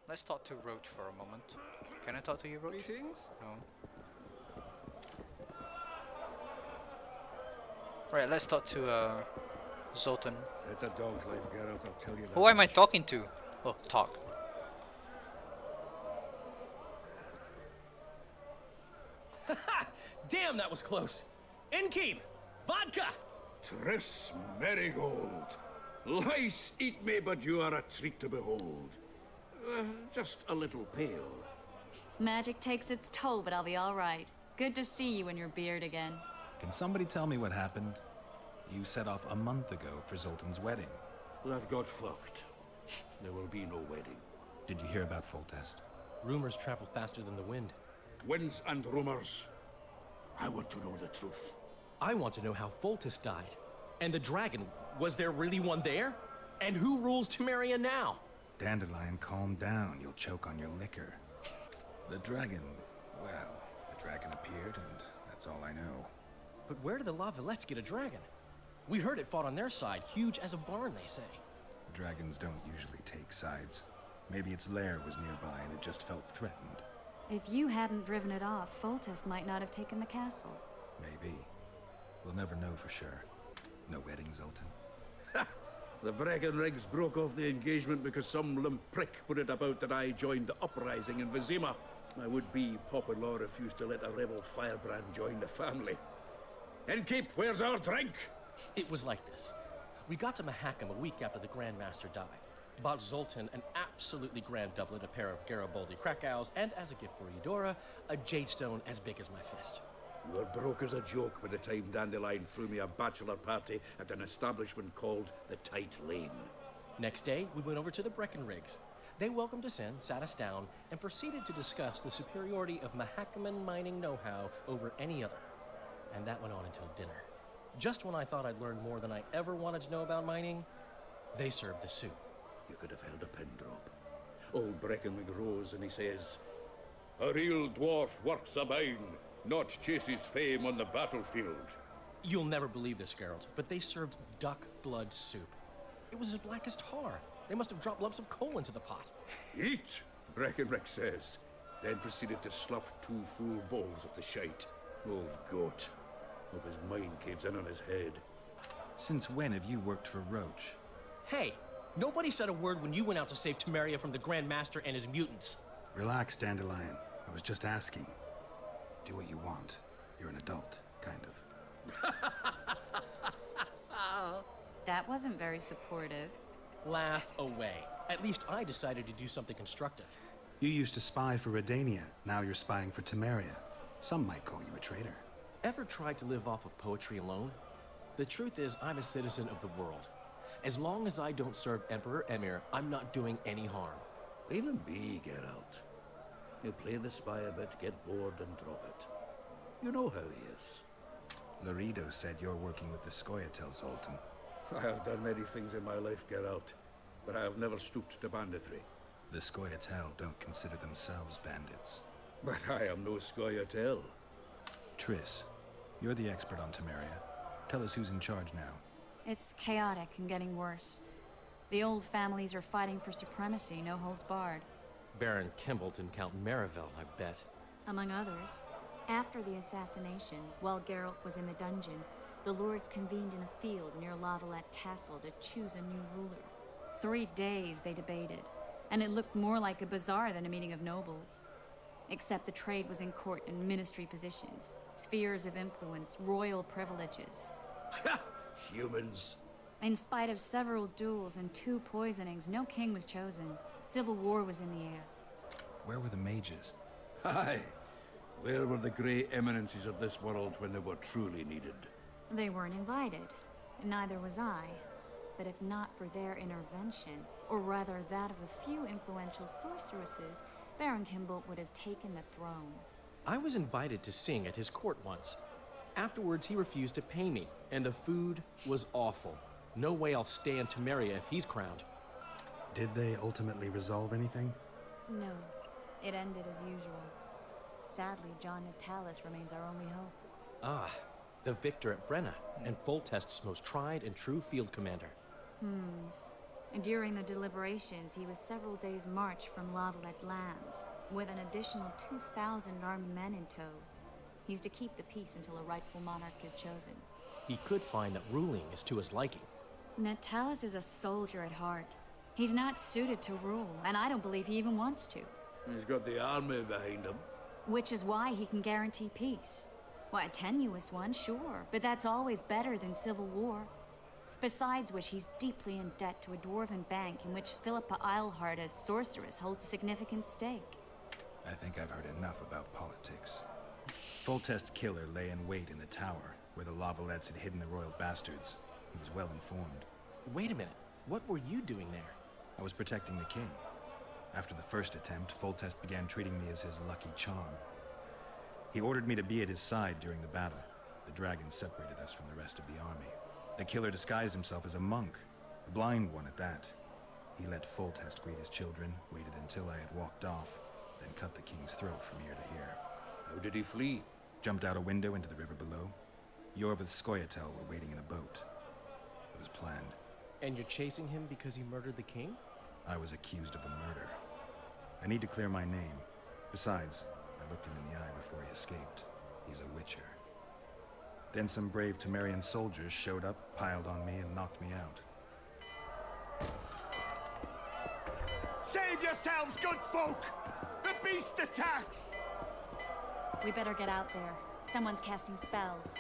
Let's talk to Roche for a moment. Can I talk to you, Roche? Greetings. No. Right, let's talk to Zoltan. It's a dog's life, Geralt, I'll tell you that. Who am I talking to? Oh, talk. Damn, that was close. Innkeep! Vodka! Triss Marigold. Lice eat me, but you are a treat to behold. Just a little pale. Magic takes its toll, but I'll be all right. Good to see you in your beard again. Can somebody tell me what happened? You set off a month ago for Zoltan's wedding. That got fucked. There will be no wedding. Did you hear about Foltest? Rumors travel faster than the wind. Winds and rumors. I want to know the truth. I want to know how Foltest died. And the dragon, was there really one there? And who rules Temeria now? Dandelion, calm down. You'll choke on your liquor. The dragon, well, the dragon appeared, and that's all I know. But where did the La Villettes get a dragon? We heard it fought on their side, huge as a barn, they say. Dragons don't usually take sides. Maybe its lair was nearby and it just felt threatened. If you hadn't driven it off, Foltest might not have taken the castle. Maybe. We'll never know for sure. No wedding, Zoltan. The Breckenrigs broke off the engagement because some limp prick put it about that I joined the uprising in Vizima. My would-be pop-in-law refused to let a rebel firebrand join the family. Innkeep, where's our drink? It was like this. We got to Mahakam a week after the Grand Master died. Bought Zoltan an absolutely grand doublet, a pair of Garibaldi Krakau's, and as a gift for Eudora, a jade stone as big as my fist. You were broke as a joke by the time Dandelion threw me a bachelor party at an establishment called the Tight Lane. Next day, we went over to the Breckenrigs. They welcomed us in, sat us down, and proceeded to discuss the superiority of Mahakaman mining know-how over any other. And that went on until dinner. Just when I thought I'd learned more than I ever wanted to know about mining, they served the soup. You could have held a pin drop. Old Breckenridge rose and he says, "A real dwarf works a mine, not chases fame on the battlefield." You'll never believe this, Geralt, but they served duck blood soup. It was as black as tar. They must have dropped lumps of coal into the pot. "Eat," Breckenridge says, then proceeded to slop 2 full bowls of the shite. Old goat. Hope his mind caves in on his head. Since when have you worked for Roche? Hey, nobody said a word when you went out to save Temeria from the Grand Master and his mutants. Relax, Dandelion. I was just asking. Do what you want. You're an adult, kind of. That wasn't very supportive. Laugh away. At least I decided to do something constructive. You used to spy for Redania. Now you're spying for Temeria. Some might call you a traitor. Ever tried to live off of poetry alone? The truth is, I'm a citizen of the world. As long as I don't serve Emperor Emir, I'm not doing any harm. Leave him be, Geralt. He'll play the spy a bit, get bored, and drop it. You know how he is. Laredo said you're working with the Scoia'tael, Zoltan. I have done many things in my life, Geralt, but I have never stooped to banditry. The Scoia'tael don't consider themselves bandits. But I am no Scoia'tael. Triss, you're the expert on Temeria. Tell us who's in charge now. It's chaotic and getting worse. The old families are fighting for supremacy, no holds barred. Baron Kimbolt and Count Marivel, I bet. Among others. After the assassination, while Geralt was in the dungeon, the lords convened in a field near La Valette Castle to choose a new ruler. 3 days they debated, and it looked more like a bazaar than a meeting of nobles. Except the trade was in court and ministry positions, spheres of influence, royal privileges. Humans. In spite of several duels and 2 poisonings, no king was chosen. Civil war was in the air. Where were the mages? Aye. Where were the grey eminences of this world when they were truly needed? They weren't invited. Neither was I. But if not for their intervention, or rather that of a few influential sorceresses, Baron Kimbolt would have taken the throne. I was invited to sing at his court once. Afterwards, he refused to pay me, and the food was awful. No way I'll stay in Temeria if he's crowned. Did they ultimately resolve anything? No. It ended as usual. Sadly, John Natalis remains our only hope. Ah, the victor at Brenna, and Foltest's most tried and true field commander. During the deliberations, he was several days' march from Lavalette lands, with an additional 2,000 armed men in tow. He's to keep the peace until a rightful monarch is chosen. He could find that ruling is to his liking. Natalis is a soldier at heart. He's not suited to rule, and I don't believe he even wants to. He's got the army behind him. Which is why he can guarantee peace. Well, a tenuous one, sure, but that's always better than civil war. Besides which, he's deeply in debt to a dwarven bank in which Philippa Eilhart, as sorceress, holds a significant stake. I think I've heard enough about politics. Foltest's killer lay in wait in the tower, where the Lavalettes had hidden the royal bastards. He was well informed. Wait a minute. What were you doing there? I was protecting the king. After the first attempt, Foltest began treating me as his lucky charm. He ordered me to be at his side during the battle. The dragons separated us from the rest of the army. The killer disguised himself as a monk, a blind one at that. He let Foltest greet his children, waited until I had walked off, then cut the king's throat from ear to ear. How did he flee? Jumped out a window into the river below. Iorveth Scoia'tael were waiting in a boat. It was planned. And you're chasing him because he murdered the king? I was accused of the murder. I need to clear my name. Besides, I looked him in the eye before he escaped. He's a witcher. Then some brave Temerian soldiers showed up, piled on me, and knocked me out. Save yourselves, good folk! The beast attacks! We better get out there. Someone's casting spells.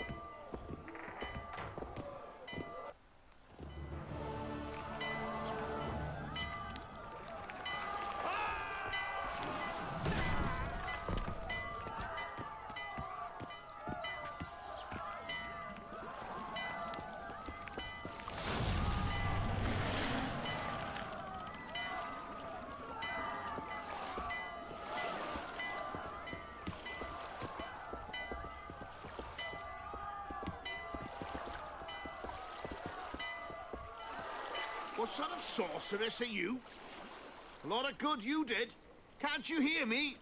What sort of sorceress are you? A lot of good you did. Can't you hear me?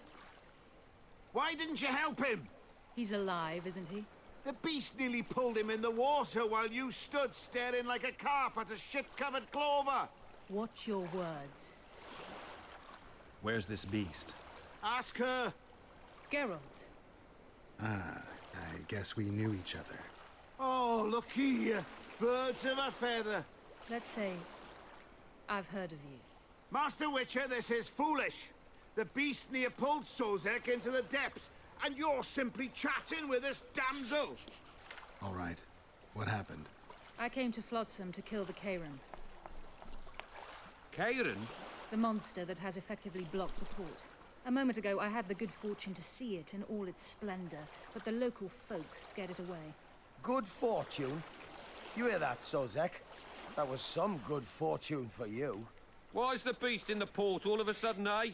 Why didn't you help him? He's alive, isn't he? The beast nearly pulled him in the water while you stood staring like a calf at a shit-covered clover. Watch your words. Where's this beast? Ask her. Geralt. Ah, I guess we knew each other. Oh, look here. Birds of a feather. Let's say I've heard of you. Master Witcher, this is foolish. The beast near pulled Sozek into the depths, and you're simply chatting with this damsel. All right. What happened? I came to Flotsam to kill the Karen, Karen? the monster that has effectively blocked the port. A moment ago, I had the good fortune to see it in all its splendor, but the local folk scared it away. Good fortune? You hear that, Sozek? That was some good fortune for you. Why's the beast in the port all of a sudden, eh?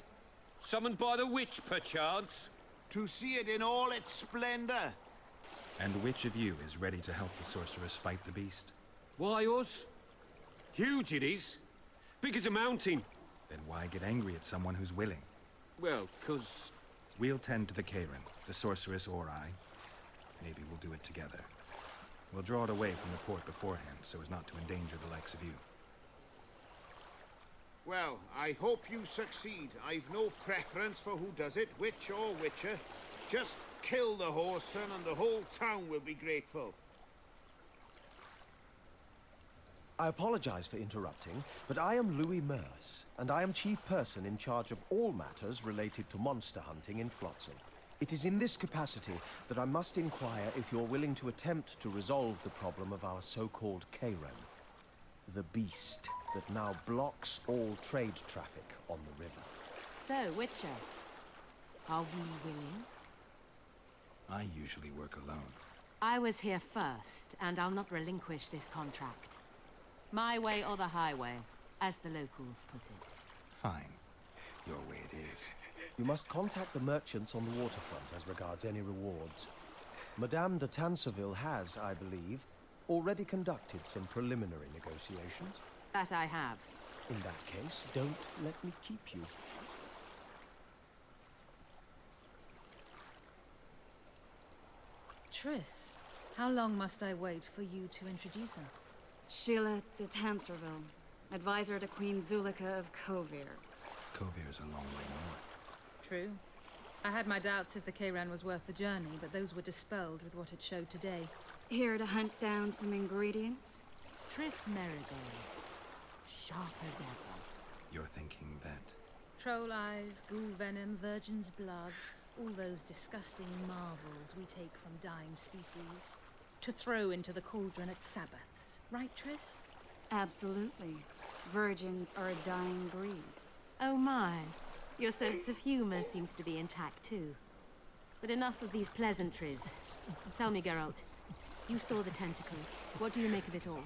Summoned by the witch, perchance? To see it in all its splendor. And which of you is ready to help the sorceress fight the beast? Why, us? Huge it is. Big as a mountain. Then why get angry at someone who's willing? Well, 'cause... We'll tend to the Karen, the sorceress or I. Maybe we'll do it together. We'll draw it away from the port beforehand, so as not to endanger the likes of you. Well, I hope you succeed. I've no preference for who does it, witch or witcher. Just kill the whoreson and the whole town will be grateful. I apologize for interrupting, but I am Louis Merce, and I am chief person in charge of all matters related to monster hunting in Flotsam. It is in this capacity that I must inquire if you're willing to attempt to resolve the problem of our so-called Karen, the beast that now blocks all trade traffic on the river. So, Witcher, are we willing? I usually work alone. I was here first, and I'll not relinquish this contract. My way or the highway, as the locals put it. Fine. Your way it is. You must contact the merchants on the waterfront as regards any rewards. Madame de Tanseville has, I believe, already conducted some preliminary negotiations. That I have. In that case, don't let me keep you. Triss, how long must I wait for you to introduce us? Sheila de Tanserville. advisor to Queen Zulika of Kovir. Kovir's a long way north. True. I had my doubts if the Kayran was worth the journey, but those were dispelled with what it showed today. Here to hunt down some ingredients? Tris Merigold. Sharp as ever. You're thinking that... Troll eyes, ghoul venom, virgin's blood, all those disgusting marvels we take from dying species to throw into the cauldron at Sabbaths. Right, Tris? Absolutely. Virgins are a dying breed. Oh my. Your sense of humor seems to be intact too. But enough of these pleasantries. Tell me, Geralt. You saw the tentacle. What do you make of it all?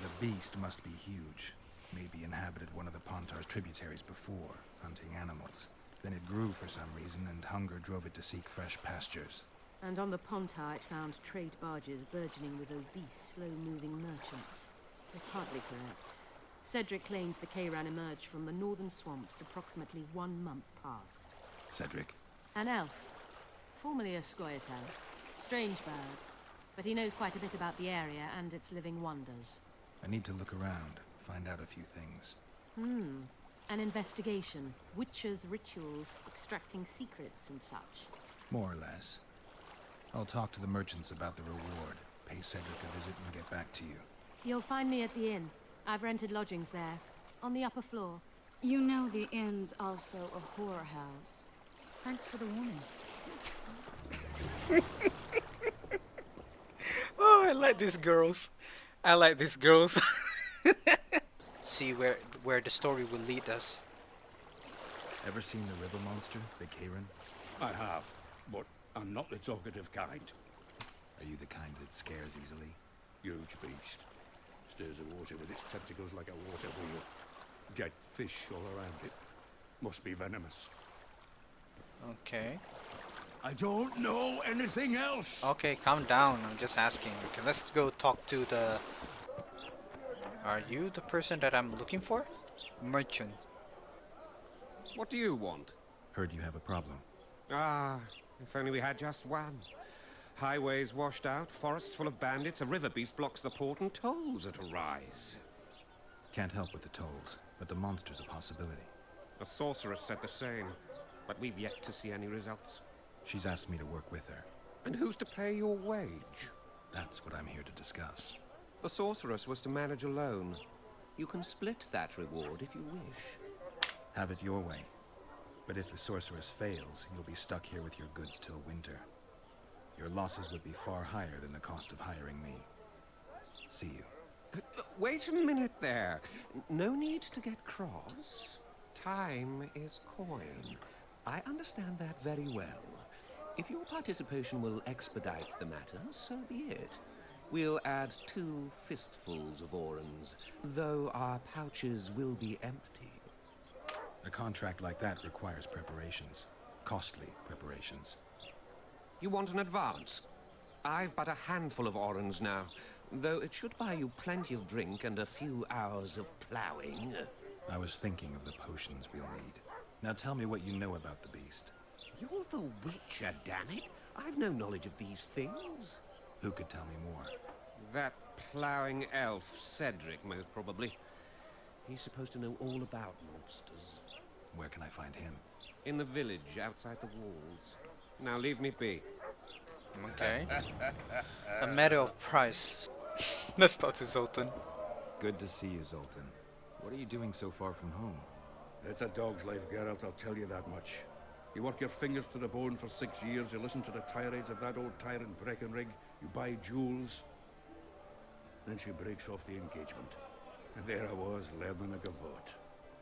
The beast must be huge. Maybe inhabited one of the Pontar's tributaries before, hunting animals. Then it grew for some reason, and hunger drove it to seek fresh pastures. And on the Pontar it found trade barges burgeoning with obese, slow-moving merchants. They're partly correct. Cedric claims the Kayran emerged from the northern swamps approximately 1 month past. Cedric? An elf. Formerly a Scoia'tael. Strange bird. But he knows quite a bit about the area and its living wonders. I need to look around, find out a few things. An investigation. Witches' rituals, extracting secrets and such. More or less. I'll talk to the merchants about the reward, pay Cedric a visit and get back to you. You'll find me at the inn. I've rented lodgings there, on the upper floor. You know the inn's also a whorehouse. Thanks for the warning. Oh, I like these girls. I like these girls. See where the story will lead us. Ever seen the river monster, the Kayran? I have, but I'm not the talkative kind. Are you the kind that scares easily? Huge beast. Stirs the water with its tentacles like a water wheel. Dead fish all around it. Must be venomous. Okay. I don't know anything else. Okay, calm down. I'm just asking. Okay, let's go talk to the... Are you the person that I'm looking for? Merchant. What do you want? Heard you have a problem. Ah, if only we had just one. Highways washed out, forests full of bandits, a river beast blocks the port, and tolls at a rise. Can't help with the tolls, but the monster's a possibility. A sorceress said the same, but we've yet to see any results. She's asked me to work with her. And who's to pay your wage? That's what I'm here to discuss. The sorceress was to manage alone. You can split that reward if you wish. Have it your way. But if the sorceress fails, you'll be stuck here with your goods till winter. Your losses would be far higher than the cost of hiring me. See you. Wait a minute there. No need to get cross. Time is coin. I understand that very well. If your participation will expedite the matter, so be it. We'll add 2 fistfuls of orans, though our pouches will be empty. A contract like that requires preparations. Costly preparations. You want an advance? I've but a handful of orans now, though it should buy you plenty of drink and a few hours of ploughing. I was thinking of the potions we'll need. Now tell me what you know about the beast. You're the Witcher, damn it! I've no knowledge of these things. Who could tell me more? That ploughing elf, Cedric, most probably. He's supposed to know all about monsters. Where can I find him? In the village, outside the walls. Now leave me be. Okay. A matter of price. Let's talk to Zoltan. Good to see you, Zoltan. What are you doing so far from home? It's a dog's life, Geralt, I'll tell you that much. You work your fingers to the bone for 6 years, you listen to the tirades of that old tyrant Breckenrig, you buy jewels. Then she breaks off the engagement. And there I was, learning a gavotte.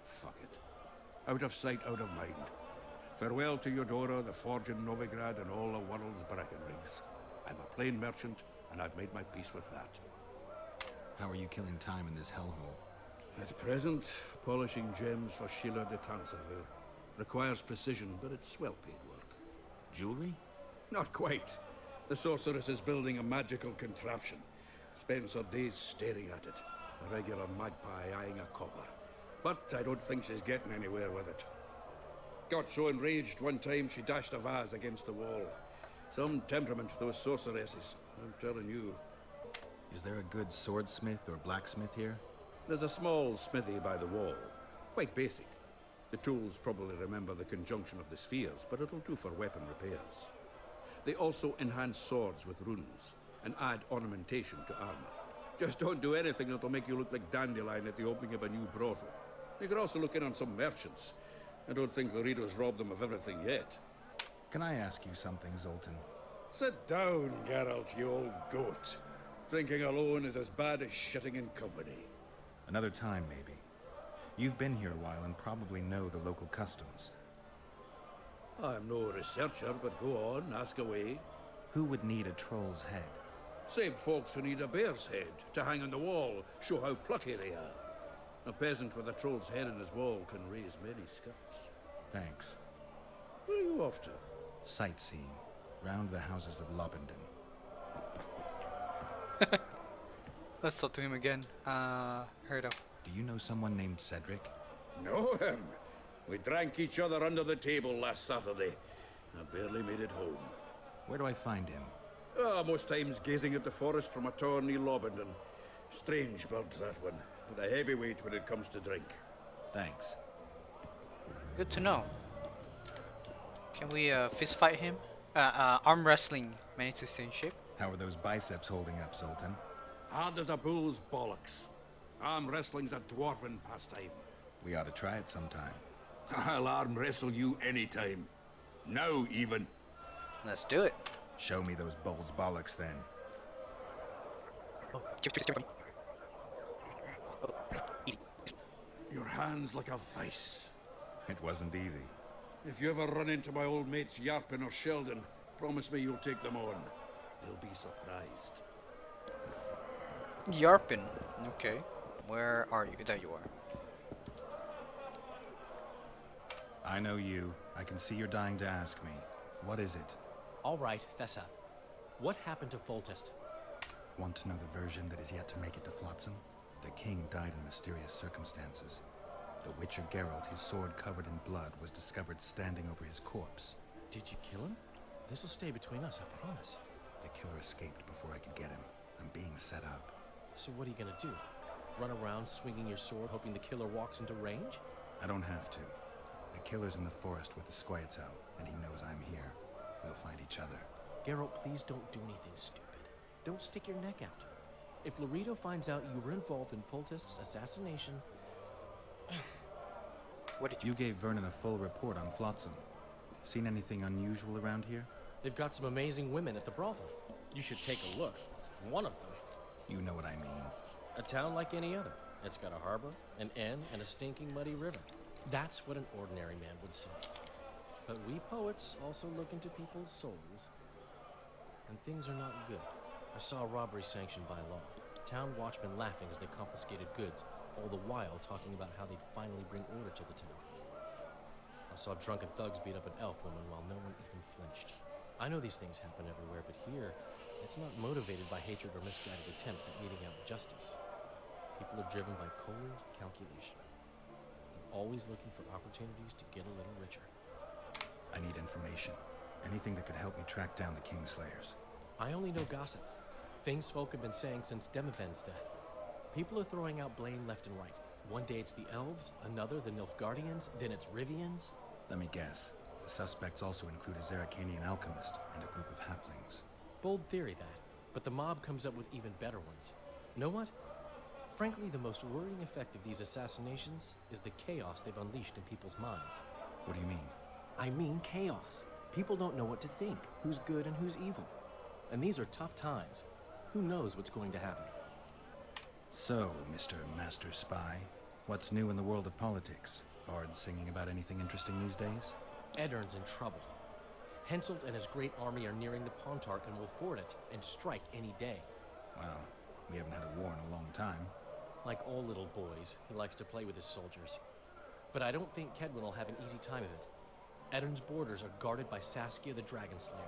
Fuck it. Out of sight, out of mind. Farewell to Eudora, the forge in Novigrad, and all the world's Breckenrigs. I'm a plain merchant, and I've made my peace with that. How are you killing time in this hellhole? At present, polishing gems for Sheila de Tanserville. Requires precision, but it's well-paid work. Jewelry? Not quite. The sorceress is building a magical contraption. Spends her days staring at it. A regular magpie eyeing a copper. But I don't think she's getting anywhere with it. Got so enraged one time she dashed a vase against the wall. Some temperament, those sorceresses. I'm telling you. Is there a good swordsmith or blacksmith here? There's a small smithy by the wall. Quite basic. The tools probably remember the conjunction of the spheres, but it'll do for weapon repairs. They also enhance swords with runes, and add ornamentation to armor. Just don't do anything that'll make you look like Dandelion at the opening of a new brothel. You could also look in on some merchants. I don't think Laredo's robbed them of everything yet. Can I ask you something, Zoltan? Sit down, Geralt, you old goat. Drinking alone is as bad as shitting in company. Another time, maybe. You've been here a while and probably know the local customs. I'm no researcher, but go on, ask away. Who would need a troll's head? Same folks who need a bear's head to hang on the wall, show how plucky they are. A peasant with a troll's head in his wall can raise many scalps. Thanks. Where are you off to? Sightseeing. Round the houses of Lobenden. Let's talk to him again. Heard of. Do you know someone named Cedric? Know him? We drank each other under the table last Saturday. I barely made it home. Where do I find him? Most times gazing at the forest from a tower near Lobenden. Strange bird, that one. But a heavyweight when it comes to drink. Thanks. Good to know. Can we fist fight him? Arm wrestling managed to stay in shape. How are those biceps holding up, Zoltan? Hard as a bull's bollocks. Arm wrestling's a dwarven pastime. We ought to try it sometime. I'll arm wrestle you anytime. Now, even. Let's do it. Show me those bull's bollocks, then. Your hand's like a vice. It wasn't easy. If you ever run into my old mates Yarpin or Sheldon, promise me you'll take them on. They'll be surprised. Yarpin. Okay. Where are you? There you are. I know you. I can see you're dying to ask me. What is it? All right, fess up. What happened to Foltest? Want to know the version that is yet to make it to Flotsam? The king died in mysterious circumstances. The Witcher Geralt, his sword covered in blood, was discovered standing over his corpse. Did you kill him? This'll stay between us, I promise. The killer escaped before I could get him. I'm being set up. So what are you gonna do? Run around swinging your sword hoping the killer walks into range? I don't have to. The killer's in the forest with the Squietel, and he knows I'm here. We'll find each other. Geralt, please don't do anything stupid. Don't stick your neck out. If Laredo finds out you were involved in Foltest's assassination... What did You gave Vernon a full report on Flotsam. Seen anything unusual around here? They've got some amazing women at the brothel. You should take a look. One of them. You know what I mean. A town like any other. It's got a harbor, an inn, and a stinking muddy river. That's what an ordinary man would say. But we poets also look into people's souls. And things are not good. I saw a robbery sanctioned by law. Town watchmen laughing as they confiscated goods, all the while talking about how they'd finally bring order to the town. I saw drunken thugs beat up an elf woman while no one even flinched. I know these things happen everywhere, but here, it's not motivated by hatred or misguided attempts at meting out justice. People are driven by cold calculation. They're always looking for opportunities to get a little richer. I need information. Anything that could help me track down the Kingslayers. I only know gossip. Things folk have been saying since Demiven's death. People are throwing out blame left and right. One day it's the elves, another the Nilfgaardians, then it's Rivians. Let me guess. The suspects also include a Zeracanian alchemist and a group of halflings. Bold theory, that. But the mob comes up with even better ones. Know what? Frankly, the most worrying effect of these assassinations is the chaos they've unleashed in people's minds. What do you mean? I mean chaos. People don't know what to think, who's good and who's evil. And these are tough times. Who knows what's going to happen? So, Mr. Master Spy, what's new in the world of politics? Bards singing about anything interesting these days? Eddern's in trouble. Henselt and his great army are nearing the Pontarch and will ford it and strike any day. Well, we haven't had a war in a long time. Like all little boys, he likes to play with his soldiers. But I don't think Kedwin will have an easy time of it. Eddern's borders are guarded by Saskia the Dragon Slayer.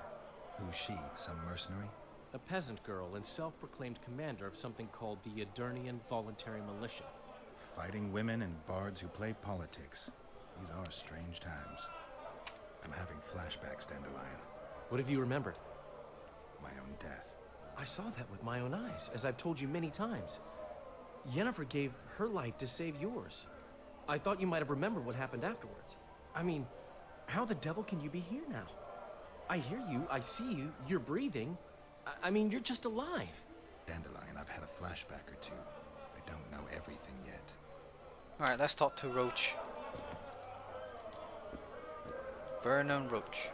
Who's she? Some mercenary? A peasant girl and self-proclaimed commander of something called the Edirnian Voluntary Militia. Fighting women and bards who play politics. These are strange times. I'm having flashbacks, Dandelion. What have you remembered? My own death. I saw that with my own eyes, as I've told you many times. Yennefer gave her life to save yours. I thought you might have remembered what happened afterwards. I mean, how the devil can you be here now? I hear you, I see you, you're breathing. I mean, you're just alive. Dandelion, I've had a flashback or two. I don't know everything yet. Alright, let's talk to Roche. Vernon Roche.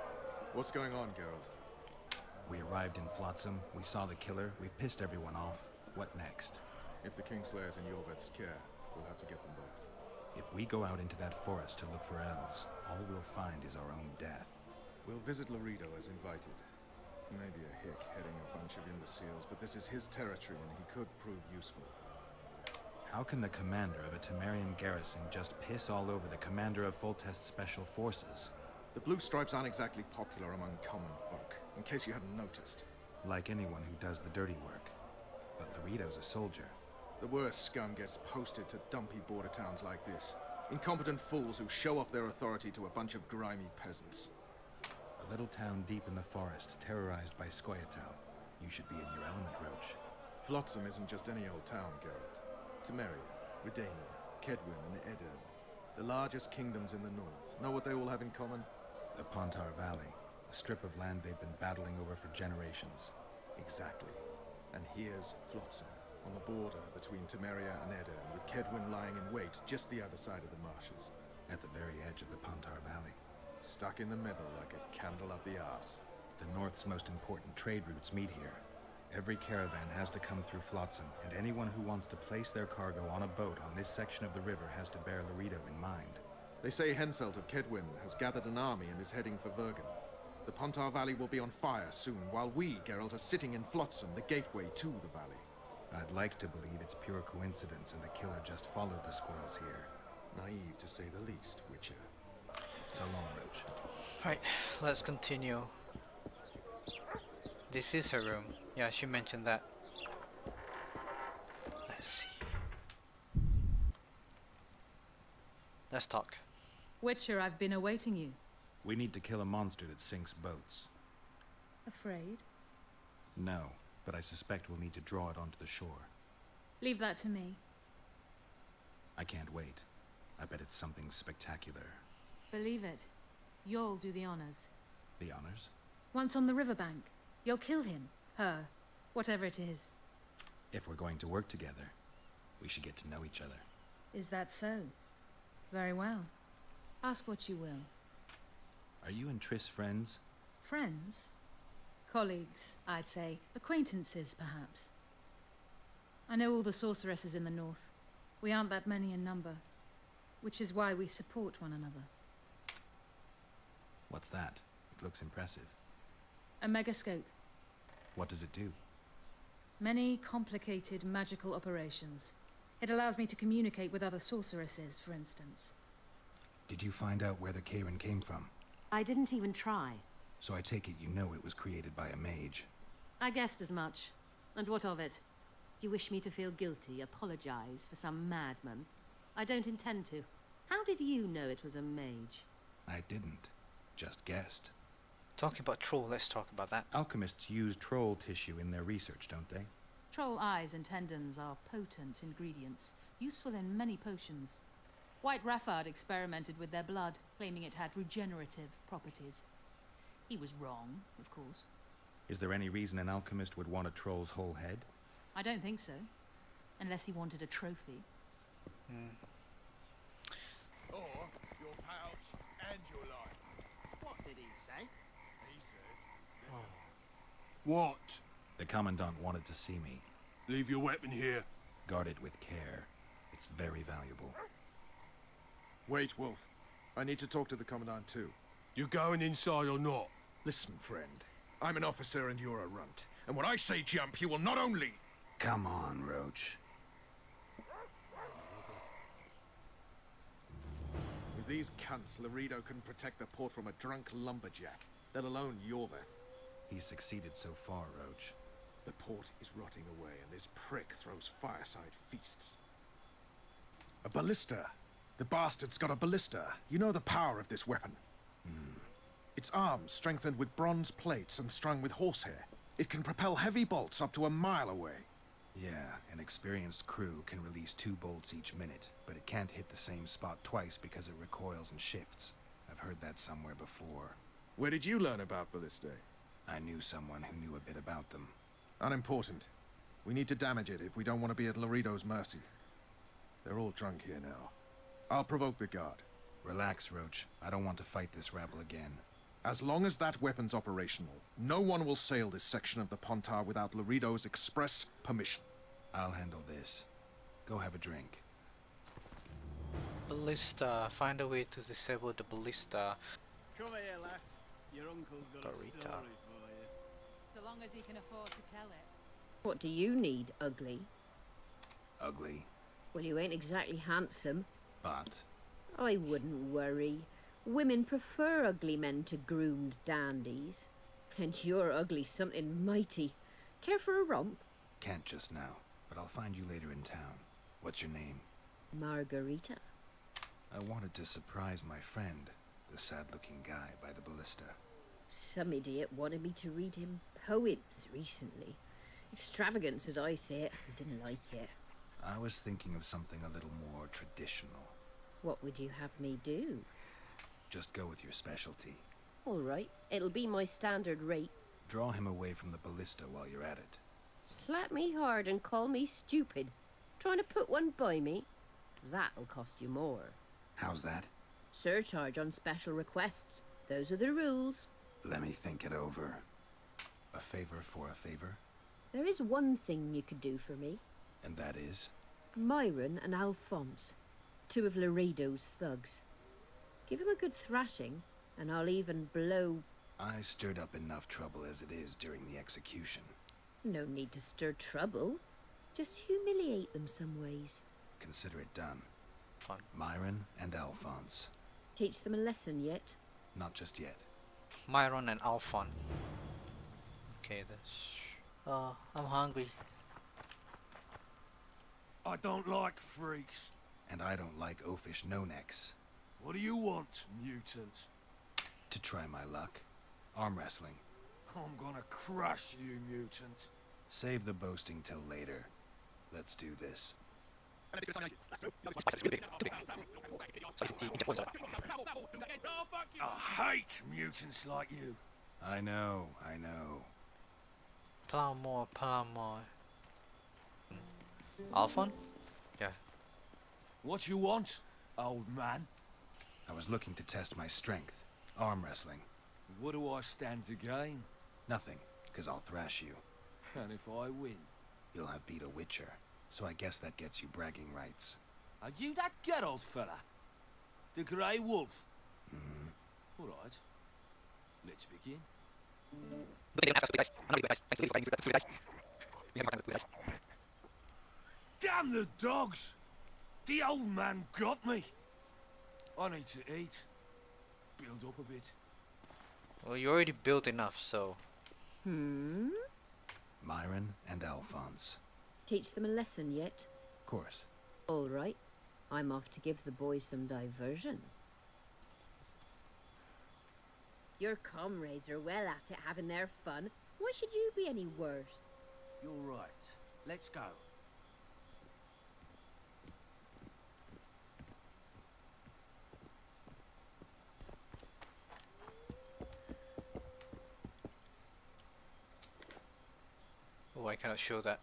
What's going on, Geralt? We arrived in Flotsam, we saw the killer, we've pissed everyone off. What next? If the Kingslayer's in Iorveth's care, we'll have to get them both. If we go out into that forest to look for elves, all we'll find is our own death. We'll visit Laredo as invited. Maybe a hick heading a bunch of imbeciles, but this is his territory and he could prove useful. How can the commander of a Temerian garrison just piss all over the commander of Foltest's special forces? The Blue Stripes aren't exactly popular among common folk, in case you hadn't noticed. Like anyone who does the dirty work. But Laredo's a soldier. The worst scum gets posted to dumpy border towns like this. Incompetent fools who show off their authority to a bunch of grimy peasants. A little town deep in the forest, terrorized by Scoia'tael. You should be in your element, Roche. Flotsam isn't just any old town, Geralt. Temeria, Redania, Kedwin, and Edirn. The largest kingdoms in the north. Know what they all have in common? The Pontar Valley, a strip of land they've been battling over for generations. Exactly. And here's Flotsam, on the border between Temeria and Edirn, with Kedwin lying in wait just the other side of the marshes. At the very edge of the Pontar Valley. Stuck in the middle like a candle up the arse. The North's most important trade routes meet here. Every caravan has to come through Flotsam, and anyone who wants to place their cargo on a boat on this section of the river has to bear Laredo in mind. They say Henselt of Kedwin has gathered an army and is heading for Vergen. The Pontar Valley will be on fire soon, while we, Geralt, are sitting in Flotsam, the gateway to the valley. I'd like to believe it's pure coincidence and the killer just followed the squirrels here. Naive, to say the least, Witcher. So long, Roche. Right, let's continue. This is her room. Yeah, she mentioned that. Let's see. Let's talk. Witcher, I've been awaiting you. We need to kill a monster that sinks boats. Afraid? No, but I suspect we'll need to draw it onto the shore. Leave that to me. I can't wait. I bet it's something spectacular. Believe it. You'll do the honors. The honors? Once on the riverbank, you'll kill him, her, whatever it is. If we're going to work together, we should get to know each other. Is that so? Very well. Ask what you will. Are you and Triss friends? Friends? Colleagues, I'd say. Acquaintances, perhaps. I know all the sorceresses in the north. We aren't that many in number, which is why we support one another. What's that? It looks impressive. A megascope. What does it do? Many complicated magical operations. It allows me to communicate with other sorceresses, for instance. Did you find out where the Karen came from? I didn't even try. So I take it you know it was created by a mage. I guessed as much. And what of it? Do you wish me to feel guilty, apologize for some madman? I don't intend to. How did you know it was a mage? I didn't. Just guessed. Talking about troll, let's talk about that. Alchemists use troll tissue in their research, don't they? Troll eyes and tendons are potent ingredients, useful in many potions. White Raffard experimented with their blood, claiming it had regenerative properties. He was wrong, of course. Is there any reason an alchemist would want a troll's whole head? I don't think so. Unless he wanted a trophy. Or your pouch and your life. What did he say? He said. What? The Commandant wanted to see me. Leave your weapon here. Guard it with care. It's very valuable. Wait, Wolf. I need to talk to the Commandant too. You going inside or not? Listen, friend. I'm an officer and you're a runt. And when I say jump, you will not only... Come on, Roche. With these cunts, Laredo couldn't protect the port from a drunk lumberjack, let alone Iorveth. He's succeeded so far, Roche. The port is rotting away, and this prick throws fireside feasts. A ballista! The bastard's got a ballista. You know the power of this weapon. Its arms strengthened with bronze plates and strung with horsehair. It can propel heavy bolts up to a mile away. Yeah, an experienced crew can release 2 bolts each minute, but it can't hit the same spot twice because it recoils and shifts. I've heard that somewhere before. Where did you learn about ballistae? I knew someone who knew a bit about them. Unimportant. We need to damage it if we don't want to be at Laredo's mercy. They're all drunk here now. I'll provoke the guard. Relax, Roche. I don't want to fight this rabble again. As long as that weapon's operational, no one will sail this section of the Pontar without Laredo's express permission. I'll handle this. Go have a drink. Ballista. Find a way to disable the ballista. Come here, lass. Your uncle's got a Garita. story for you. So long as he can afford to tell it. What do you need, ugly? Ugly, Well, you ain't exactly handsome. but... I wouldn't worry. Women prefer ugly men to groomed dandies. And you're ugly something mighty. Care for a romp? Can't just now, but I'll find you later in town. What's your name? Margarita. I wanted to surprise my friend, the sad-looking guy by the ballista. Some idiot wanted me to read him poems recently. Extravagance, as I say it. I didn't like it. I was thinking of something a little more traditional. What would you have me do? Just go with your specialty. All right, it'll be my standard rate. Draw him away from the ballista while you're at it. Slap me hard and call me stupid. Trying to put one by me? That'll cost you more. How's that? Surcharge on special requests. Those are the rules. Let me think it over. A favor for a favor? There is one thing you could do for me. And that is? Myron and Alphonse. 2 of Laredo's thugs. Give 'em a good thrashing, and I'll even blow... I stirred up enough trouble as it is during the execution. No need to stir trouble. Just humiliate them some ways. Consider it done. Fun. Myron and Alphonse. Teach them a lesson yet? Not just yet. Myron and Alphon. Okay, this. I'm hungry. I don't like freaks. And I don't like oafish no-necks. What do you want, mutant? To try my luck. Arm wrestling. I'm gonna crush you, mutant. Save the boasting till later. Let's do this. I hate mutants like you. I know, I know. Palamore, Palamore. Alphon? Yeah. What you want, old man? I was looking to test my strength. Arm wrestling. What do I stand to gain? Nothing, because I'll thrash you. And if I win? You'll have beat a witcher, so I guess that gets you bragging rights. Are you that Geralt fella? The Grey Wolf? Mm-hmm. All right. Let's begin. Damn the dogs! The old man got me. I need to eat. Build up a bit. Well, you already built enough, so. Hmm? Myron and Alphonse. Teach them a lesson yet? Of course. All right. I'm off to give the boys some diversion. Your comrades are well at it, having their fun. Why should you be any worse? You're right. Let's go. Oh, I cannot show that.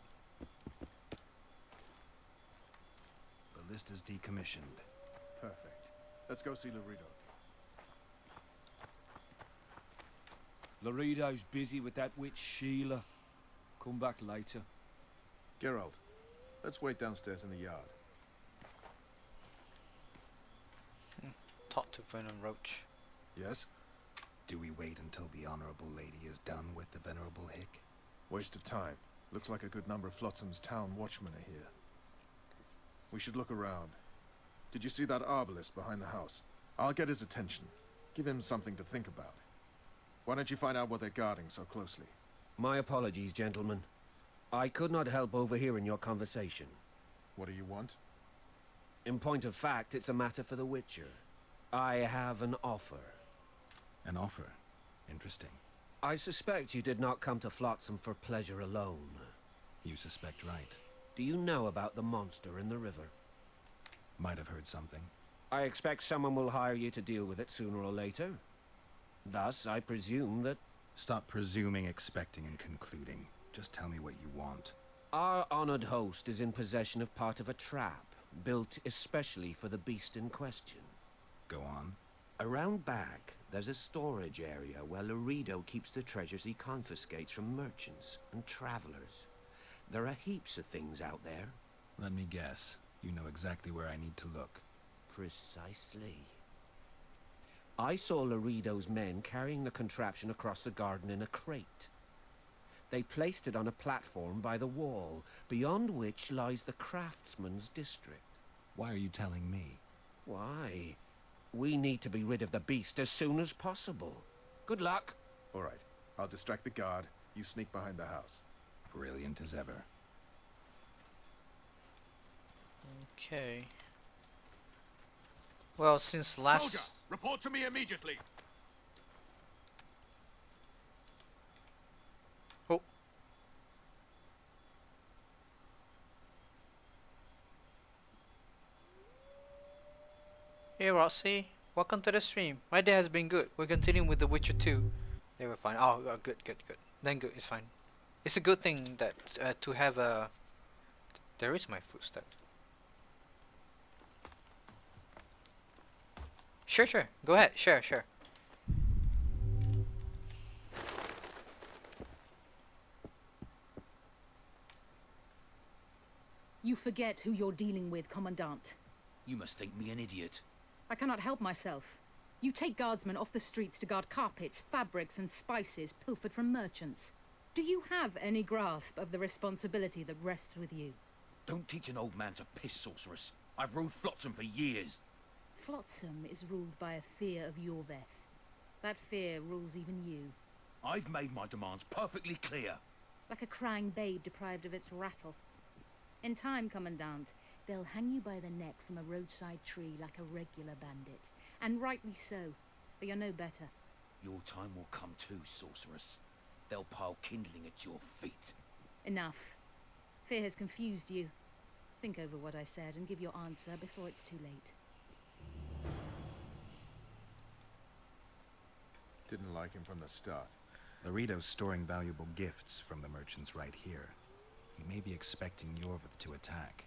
Ballista's decommissioned. Perfect. Let's go see Laredo. Laredo's busy with that witch Sheila. Come back later. Geralt, let's wait downstairs in the yard. Talk to Venom Roach. Yes? Do we wait until the honorable lady is done with the venerable hick? Waste of time. Looks like a good number of Flotsam's town watchmen are here. We should look around. Did you see that arbalist behind the house? I'll get his attention. Give him something to think about. Why don't you find out what they're guarding so closely? My apologies, gentlemen. I could not help overhearing your conversation. What do you want? In point of fact, it's a matter for the Witcher. I have an offer. An offer? Interesting. I suspect you did not come to Flotsam for pleasure alone. You suspect right. Do you know about the monster in the river? Might have heard something. I expect someone will hire you to deal with it sooner or later. Thus, I presume that... Stop presuming, expecting, and concluding. Just tell me what you want. Our honored host is in possession of part of a trap, built especially for the beast in question. Go on. Around back, there's a storage area where Laredo keeps the treasures he confiscates from merchants and travelers. There are heaps of things out there. Let me guess. You know exactly where I need to look. Precisely. I saw Laredo's men carrying the contraption across the garden in a crate. They placed it on a platform by the wall, beyond which lies the craftsman's district. Why are you telling me? Why? We need to be rid of the beast as soon as possible. Good luck. All right. I'll distract the guard. You sneak behind the house. Brilliant as ever. Okay. Well, since last... Soldier, report to me immediately. Oh. Hey Rossi, welcome to the stream. My day has been good. We're continuing with The Witcher 2. They were fine. Oh, good. Then good, it's fine. It's a good thing that to have a... There is my footstep. Sure. Go ahead. Sure. You forget who you're dealing with, Commandant. You must think me an idiot. I cannot help myself. You take guardsmen off the streets to guard carpets, fabrics, and spices pilfered from merchants. Do you have any grasp of the responsibility that rests with you? Don't teach an old man to piss, sorceress. I've ruled Flotsam for years. Flotsam is ruled by a fear of Iorveth. That fear rules even you. I've made my demands perfectly clear. Like a crying babe deprived of its rattle. In time, Commandant, they'll hang you by the neck from a roadside tree like a regular bandit. And rightly so, for you're no better. Your time will come too, sorceress. They'll pile kindling at your feet. Enough. Fear has confused you. Think over what I said and give your answer before it's too late. Didn't like him from the start. Laredo's storing valuable gifts from the merchants right here. He may be expecting Iorveth to attack.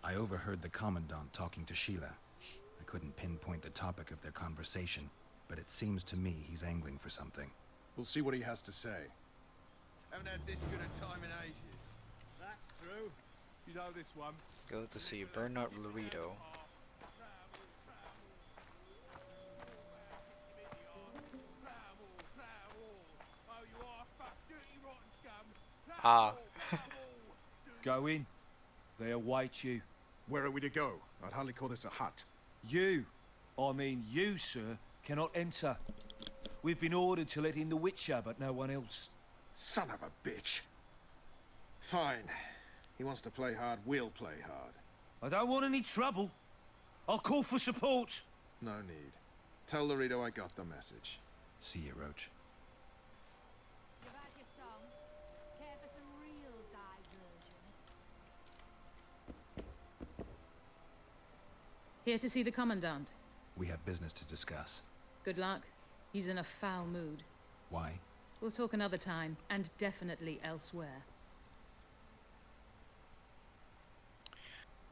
I overheard the Commandant talking to Sheila. I couldn't pinpoint the topic of their conversation, but it seems to me he's angling for something. We'll see what he has to say. Haven't had this good a time in ages. That's true. You know this one. Go to see Bernard Laredo. Ah. Go in. They await you. Where are we to go? I'd hardly call this a hut. You, you, sir, cannot enter. We've been ordered to let in the Witcher, but no one else. Son of a bitch. Fine. He wants to play hard, we'll play hard. I don't want any trouble. I'll call for support. No need. Tell Laredo I got the message. See you, Roche. You've had your song. Care for some real diversion? Here to see the Commandant. We have business to discuss. Good luck. He's in a foul mood. Why? We'll talk another time, and definitely elsewhere.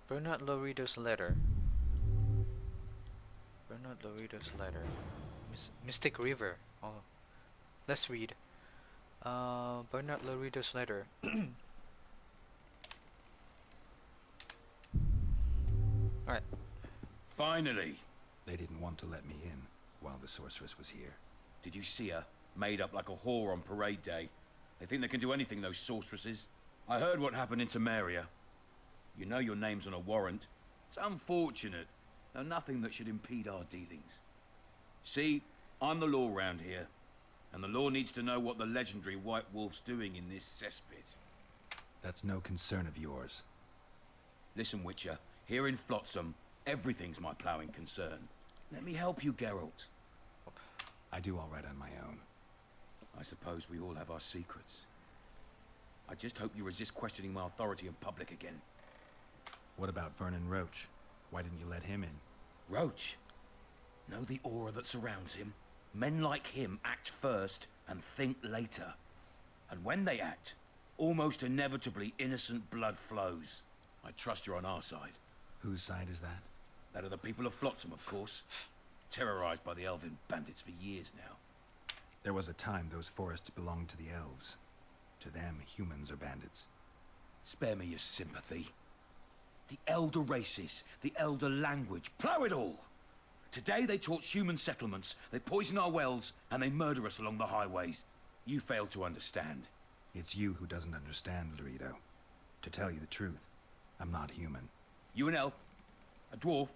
Bernard Laredo's letter. Bernard Laredo's letter. Mystic River. Oh, let's read. Bernard Laredo's letter. Alright. Finally. They didn't want to let me in while the sorceress was here. Did you see her? Made up like a whore on parade day. They think they can do anything, those sorceresses. I heard what happened in Temeria. You know your name's on a warrant. It's unfortunate. Though nothing that should impede our dealings. See, I'm the law round here. And the law needs to know what the legendary White Wolf's doing in this cesspit. That's no concern of yours. Listen, Witcher. Here in Flotsam, everything's my ploughing concern. Let me help you, Geralt. I do all right on my own. I suppose we all have our secrets. I just hope you resist questioning my authority in public again. What about Vernon Roche? Why didn't you let him in? Roche? Know the aura that surrounds him? Men like him act first and think later. And when they act, almost inevitably innocent blood flows. I trust you're on our side. Whose side is that? That of the people of Flotsam, of course. Terrorized by the elven bandits for years now. There was a time those forests belonged to the elves. To them, humans are bandits. Spare me your sympathy. The elder races, the elder language, plough it all! Today they torch human settlements, they poison our wells, and they murder us along the highways. You fail to understand. It's you who doesn't understand, Laredo. To tell you the truth, I'm not human. You an elf? A dwarf?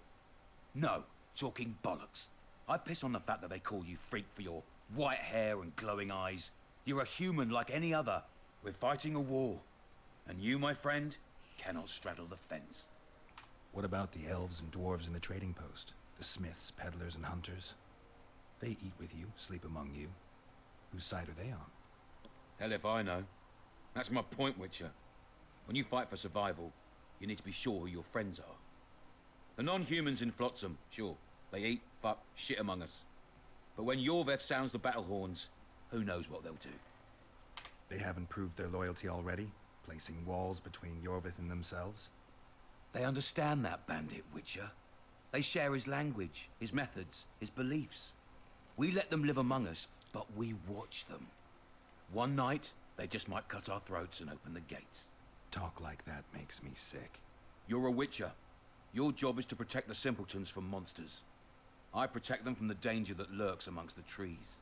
No, talking bollocks. I piss on the fact that they call you freak for your white hair and glowing eyes. You're a human like any other. We're fighting a war. And you, my friend, cannot straddle the fence. What about the elves and dwarves in the trading post? The smiths, peddlers, and hunters? They eat with you, sleep among you. Whose side are they on? Hell if I know. That's my point, Witcher. When you fight for survival, you need to be sure who your friends are. The non-humans in Flotsam, sure, they eat, fuck, shit among us. But when Iorveth sounds the battle horns, who knows what they'll do. They haven't proved their loyalty already, placing walls between Iorveth and themselves? They understand that bandit, Witcher. They share his language, his methods, his beliefs. We let them live among us, but we watch them. One night, they just might cut our throats and open the gates. Talk like that makes me sick. You're a Witcher. Your job is to protect the simpletons from monsters. I protect them from the danger that lurks amongst the trees.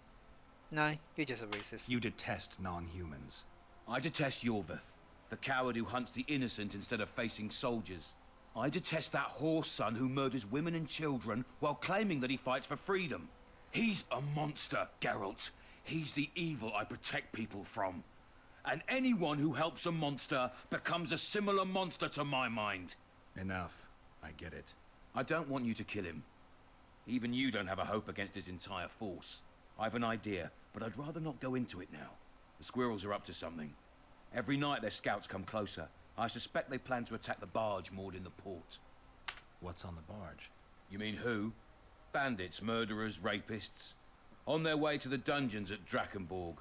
No, you're just a racist. You detest non-humans. I detest Iorveth, the coward who hunts the innocent instead of facing soldiers. I detest that horse son who murders women and children while claiming that he fights for freedom. He's a monster, Geralt. He's the evil I protect people from. And anyone who helps a monster becomes a similar monster to my mind. Enough. I get it. I don't want you to kill him. Even you don't have a hope against his entire force. I've an idea, but I'd rather not go into it now. The squirrels are up to something. Every night their scouts come closer. I suspect they plan to attack the barge moored in the port. What's on the barge? You mean who? Bandits, murderers, rapists. On their way to the dungeons at Drakenborg.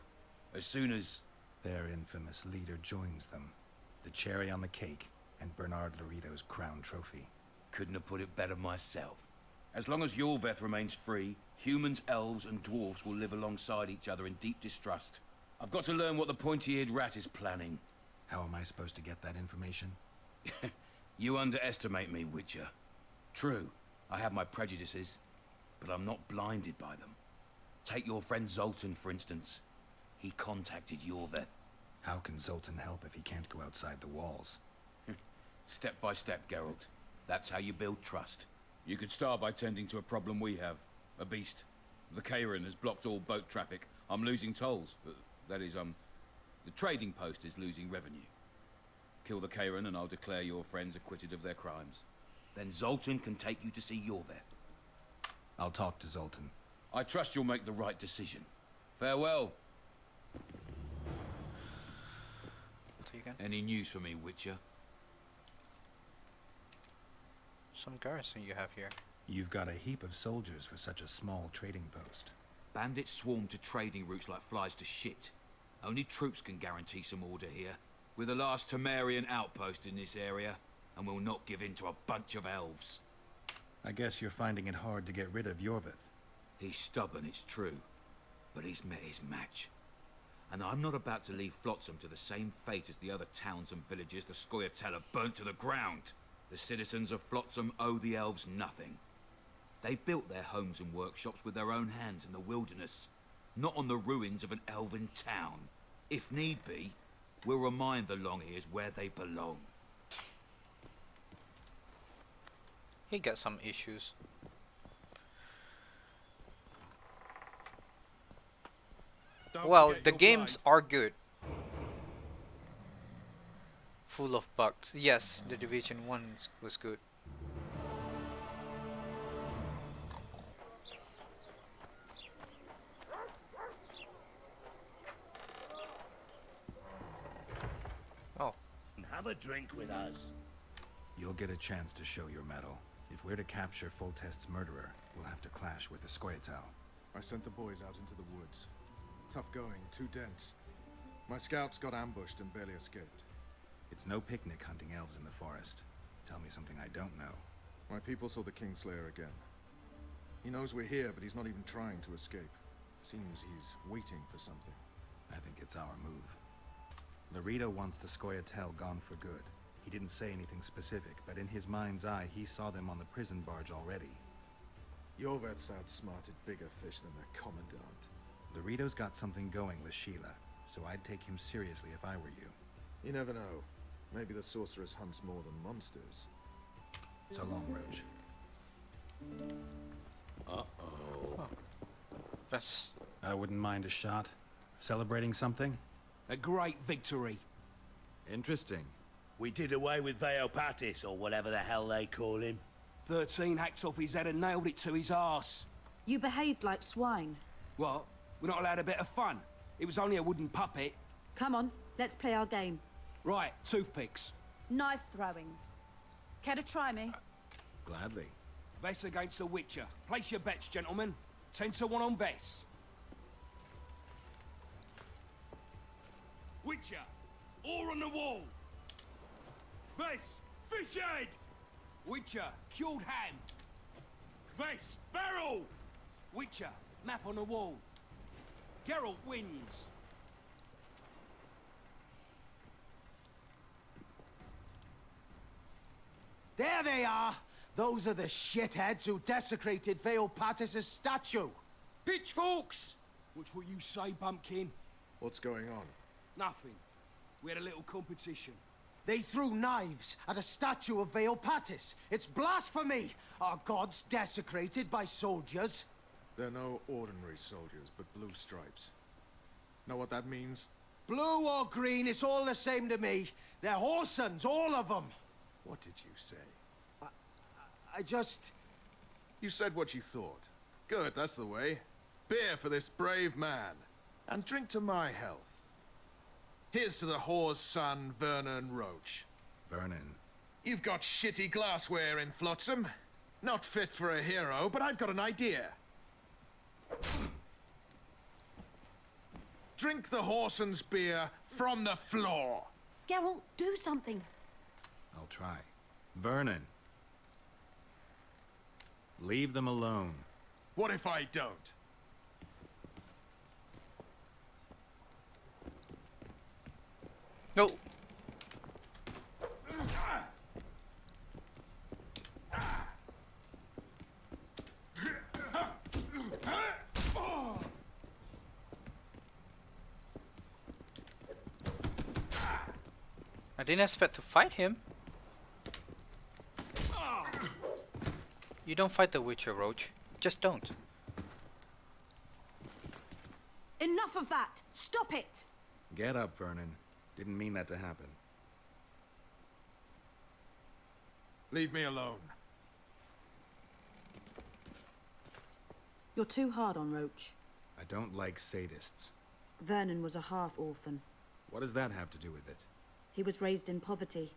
As soon as... Their infamous leader joins them. The cherry on the cake, and Bernard Laredo's crown trophy. Couldn't have put it better myself. As long as Iorveth remains free, humans, elves, and dwarfs will live alongside each other in deep distrust. I've got to learn what the pointy-eared rat is planning. How am I supposed to get that information? You underestimate me, Witcher. True, I have my prejudices, but I'm not blinded by them. Take your friend Zoltan, for instance. He contacted Iorveth. How can Zoltan help if he can't go outside the walls? Step by step, Geralt. That's how you build trust. You could start by tending to a problem we have. A beast. The Kairan has blocked all boat traffic. I'm losing tolls. That is, the trading post is losing revenue. Kill the Kairan and I'll declare your friends acquitted of their crimes. Then Zoltan can take you to see Iorveth. I'll talk to Zoltan. I trust you'll make the right decision. Farewell. So you can. Any news for me, Witcher? Some garrison you have here. You've got a heap of soldiers for such a small trading post. Bandits swarm to trading routes like flies to shit. Only troops can guarantee some order here. We're the last Temerian outpost in this area, and we'll not give in to a bunch of elves. I guess you're finding it hard to get rid of Iorveth. He's stubborn, it's true, but he's met his match. And I'm not about to leave Flotsam to the same fate as the other towns and villages the Scoia'tael burnt to the ground. The citizens of Flotsam owe the elves nothing. They built their homes and workshops with their own hands in the wilderness, not on the ruins of an elven town. If need be, we'll remind the Longears where they belong. He got some issues. Well, the games are good. Full of bugs. Yes, the Division 1 was good. a drink with us? You'll get a chance to show your mettle. If we're to capture Foltest's murderer, we'll have to clash with the Scoia'tael. I sent the boys out into the woods. Tough going, too dense. My scouts got ambushed and barely escaped. It's no picnic hunting elves in the forest. Tell me something I don't know. My people saw the Kingslayer again. He knows we're here, but he's not even trying to escape. Seems he's waiting for something. I think it's our move. Larito wants the Scoia'tael gone for good. He didn't say anything specific, but in his mind's eye, he saw them on the prison barge already. Iorveth's outsmarted bigger fish than the Commandant. Larito's got something going with Sheila, so I'd take him seriously if I were you. You never know. Maybe the sorceress hunts more than monsters. So long, Roche. Uh-oh. That's... I wouldn't mind a shot. Celebrating something? A great victory. Interesting. We did away with Veopatis, or whatever the hell they call him. 13 hacked off his head and nailed it to his arse. You behaved like swine. What? We're not allowed a bit of fun? It was only a wooden puppet. Come on, let's play our game. Right, toothpicks. Knife throwing. Care to try me? Gladly. Vess against the Witcher. Place your bets, gentlemen. 10 to 1 on Vess. Witcher, oar on the wall. Vess, fish head. Witcher, cured ham. Vess, barrel. Witcher, map on the wall. Geralt wins. There they are! Those are the shitheads who desecrated Veopatis' statue! Pitchforks! Which will you say, Bumpkin? What's going on? Nothing. We had a little competition. They threw knives at a statue of Veopatis. It's blasphemy! Our gods desecrated by soldiers. They're no ordinary soldiers, but blue stripes. Know what that means? Blue or green, it's all the same to me. They're whoresons, all of them. What did you say? I just... You said what you thought. Good, that's the way. Beer for this brave man. And drink to my health. Here's to the whore's son, Vernon Roche. Vernon. You've got shitty glassware in Flotsam. Not fit for a hero, but I've got an idea. Drink the whoreson's beer from the floor. Geralt, do something. I'll try. Vernon. Leave them alone. What if I don't? No. I didn't expect to fight him. You don't fight the Witcher, Roach. Just don't. Enough of that! Stop it! Get up, Vernon. Didn't mean that to happen. Leave me alone. You're too hard on Roche. I don't like sadists. Vernon was a half-orphan. What does that have to do with it? He was raised in poverty.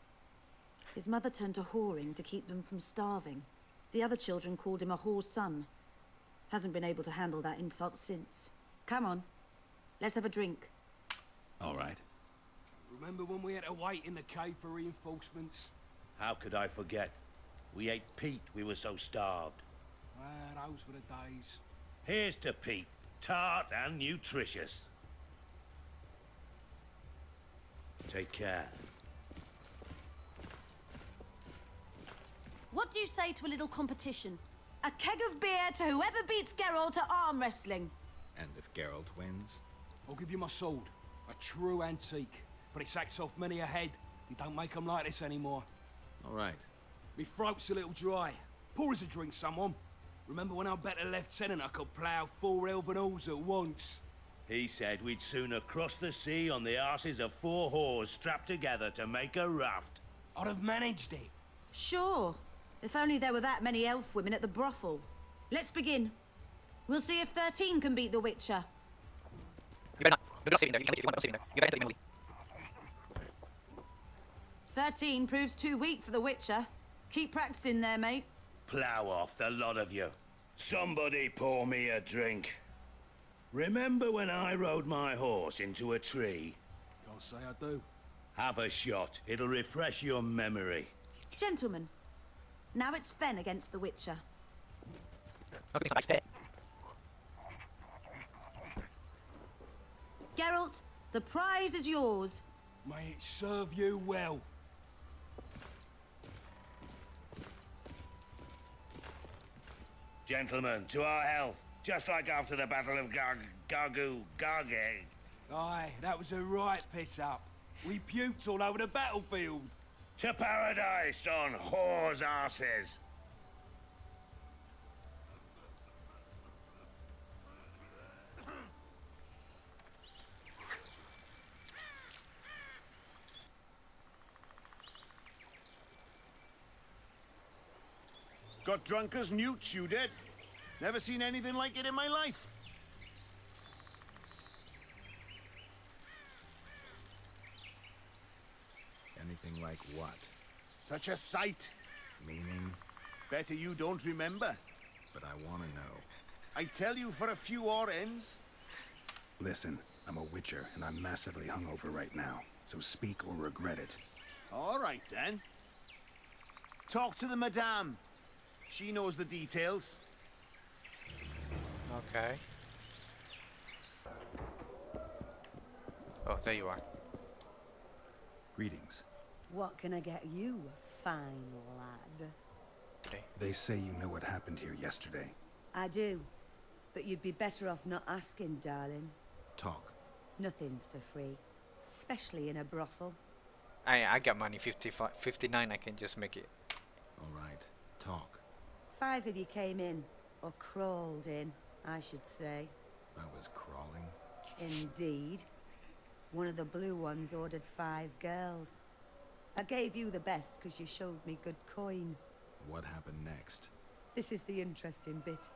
His mother turned to whoring to keep them from starving. The other children called him a whore's son. Hasn't been able to handle that insult since. Come on, let's have a drink. All right. Remember when we had to wait in the cave for reinforcements? How could I forget? We ate peat, we were so starved. Well, those were the days. Here's to peat, tart and nutritious. Take care. What do you say to a little competition? A keg of beer to whoever beats Geralt at arm wrestling. And if Geralt wins? I'll give you my sword. A true antique. But it sacks off many a head. You don't make them like this anymore. All right. Me throat's a little dry. Pour us a drink, someone. Remember when I bet a lieutenant I could plough 4 elven halls at once? He said we'd sooner cross the sea on the arses of 4 whores strapped together to make a raft. I'd have managed it. Sure. If only there were that many elf women at the brothel. Let's begin. We'll see if 13 can beat the Witcher. You better not. You're not sitting there. You can leave if you want. I'm sitting there. You better enter immediately. 13 proves too weak for the Witcher. Keep practicing there, mate. Plough off, the lot of you. Somebody pour me a drink. Remember when I rode my horse into a tree? Can't say I do. Have a shot. It'll refresh your memory. Gentlemen, now it's Fen against the Witcher. Geralt, the prize is yours. May it serve you well. Gentlemen, to our health. Just like after the Battle of Garge. Aye, that was a right piss-up. We puked all over the battlefield. To paradise on whores' arses. Got drunk as newts, you did. Never seen anything like it in my life. Anything like what? Such a sight. Meaning? Better you don't remember. But I want to know. I tell you for a few or ends. Listen, I'm a witcher, and I'm massively hungover right now. So speak or regret it. All right, then. Talk to the madame. She knows the details. Okay. Oh, there you are. Greetings. What can I get you, fine lad? They say you know what happened here yesterday. I do. But you'd be better off not asking, darling. Talk. Nothing's for free. Especially in a brothel. I got money, 55, 59, I can just make it. Alright, talk. 5 of you came in. Or crawled in, I should say. I was crawling. Indeed. One of the blue ones ordered 5 girls. I gave you the best because you showed me good coin. What happened next? This is the interesting bit.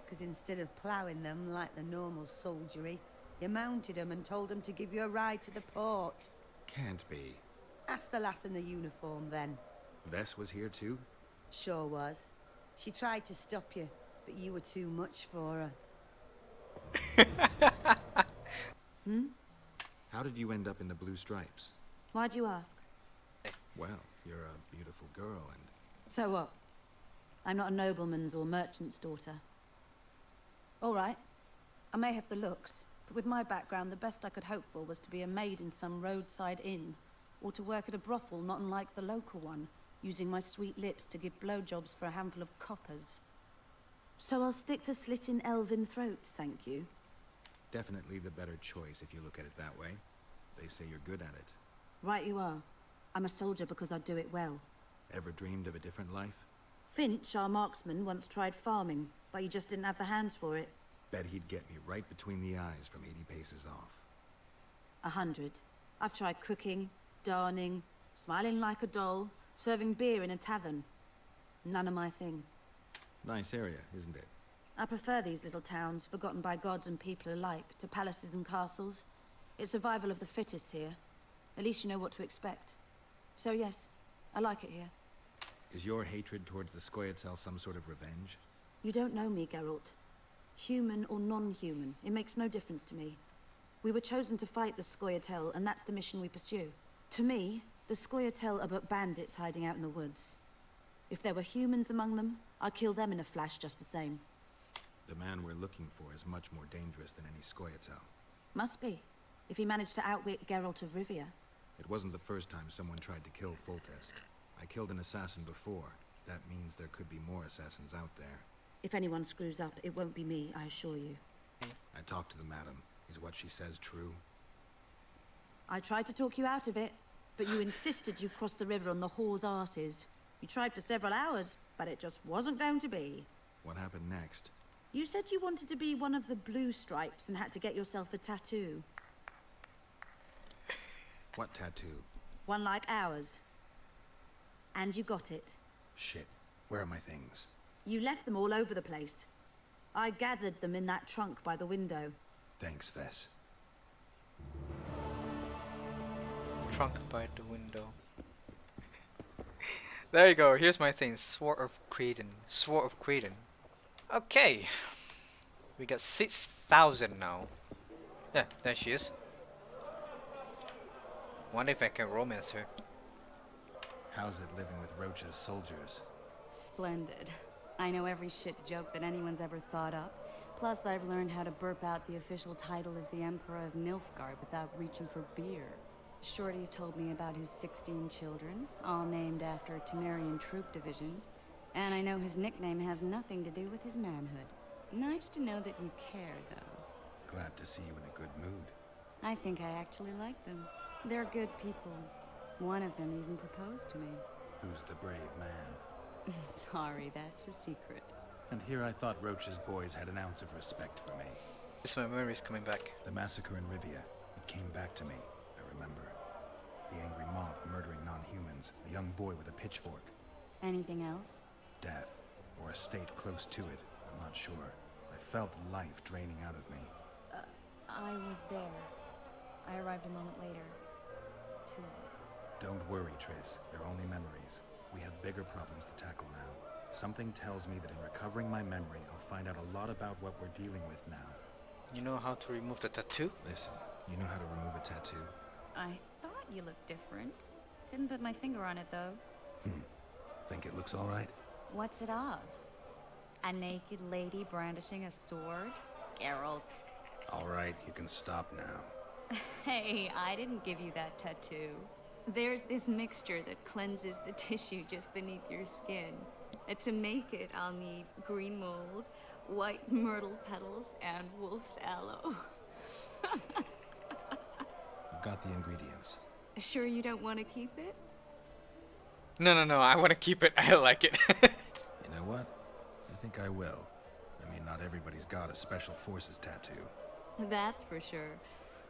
Because instead of ploughing them like the normal soldiery, you mounted them and told them to give you a ride to the port. Can't be. Ask the lass in the uniform then. Vess was here too? Sure was. She tried to stop you, but you were too much for her. How did you end up in the blue stripes? Why'd you ask? Well, you're a beautiful girl and... So what? I'm not a nobleman's or merchant's daughter. All right. I may have the looks, but with my background, the best I could hope for was to be a maid in some roadside inn, or to work at a brothel not unlike the local one, using my sweet lips to give blowjobs for a handful of coppers. So I'll stick to slitting elven throats, thank you. Definitely the better choice if you look at it that way. They say you're good at it. Right you are. I'm a soldier because I do it well. Ever dreamed of a different life? Finch, our marksman, once tried farming, but he just didn't have the hands for it. Bet he'd get me right between the eyes from 80 paces off. 100. I've tried cooking, darning, smiling like a doll, serving beer in a tavern. None of my thing. Nice area, isn't it? I prefer these little towns, forgotten by gods and people alike, to palaces and castles. It's survival of the fittest here. At least you know what to expect. So yes, I like it here. Is your hatred towards the Scoia'tael some sort of revenge? You don't know me, Geralt. Human or non-human, it makes no difference to me. We were chosen to fight the Scoia'tael, and that's the mission we pursue. To me, the Scoia'tael are but bandits hiding out in the woods. If there were humans among them, I'd kill them in a flash just the same. The man we're looking for is much more dangerous than any Scoia'tael. Must be, if he managed to outwit Geralt of Rivia. It wasn't the first time someone tried to kill Foltest. I killed an assassin before. That means there could be more assassins out there. If anyone screws up, it won't be me, I assure you. I talked to the madam. Is what she says true? I tried to talk you out of it, but you insisted you crossed the river on the whore's arses. You tried for several hours, but it just wasn't going to be. What happened next? You said you wanted to be one of the blue stripes and had to get yourself a tattoo. What tattoo? One like ours. And you got it. Shit. Where are my things? You left them all over the place. I gathered them in that trunk by the window. Thanks, Vess. Trunk by the window. There you go. Here's my thing. Sword of Cretan. Sword of Cretan. Okay. We got 6,000 now. Yeah, there she is. Wonder if I can romance her. How's it living with Roche's soldiers? Splendid. I know every shit joke that anyone's ever thought up. Plus, I've learned how to burp out the official title of the Emperor of Nilfgaard without reaching for beer. Shorty's told me about his 16 children, all named after Temerian troop divisions. And I know his nickname has nothing to do with his manhood. Nice to know that you care, though. Glad to see you in a good mood. I think I actually like them. They're good people. One of them even proposed to me. Who's the brave man? Sorry, that's a secret. And here I thought Roche's boys had an ounce of respect for me. This my memory's coming back. The massacre in Rivia. It came back to me. I remember. The angry mob murdering non-humans. A young boy with a pitchfork. Anything else? Death. Or a state close to it. I'm not sure. I felt life draining out of me. I was there. I arrived a moment later. Too late. Don't worry, Triss. They're only memories. We have bigger problems to tackle now. Something tells me that in recovering my memory, I'll find out a lot about what we're dealing with now. You know how to remove the tattoo? Listen, you know how to remove a tattoo? I thought you looked different. Couldn't put my finger on it, though. Think it looks alright? What's it of? A naked lady brandishing a sword? Geralt. Alright, you can stop now. Hey, I didn't give you that tattoo. There's this mixture that cleanses the tissue just beneath your skin. And to make it, I'll need green mold, white myrtle petals, and wolf's aloe. I've got the ingredients. Sure you don't want to keep it? No, I want to keep it. I like it. You know what? I think I will. I mean, not everybody's got a Special Forces tattoo. That's for sure.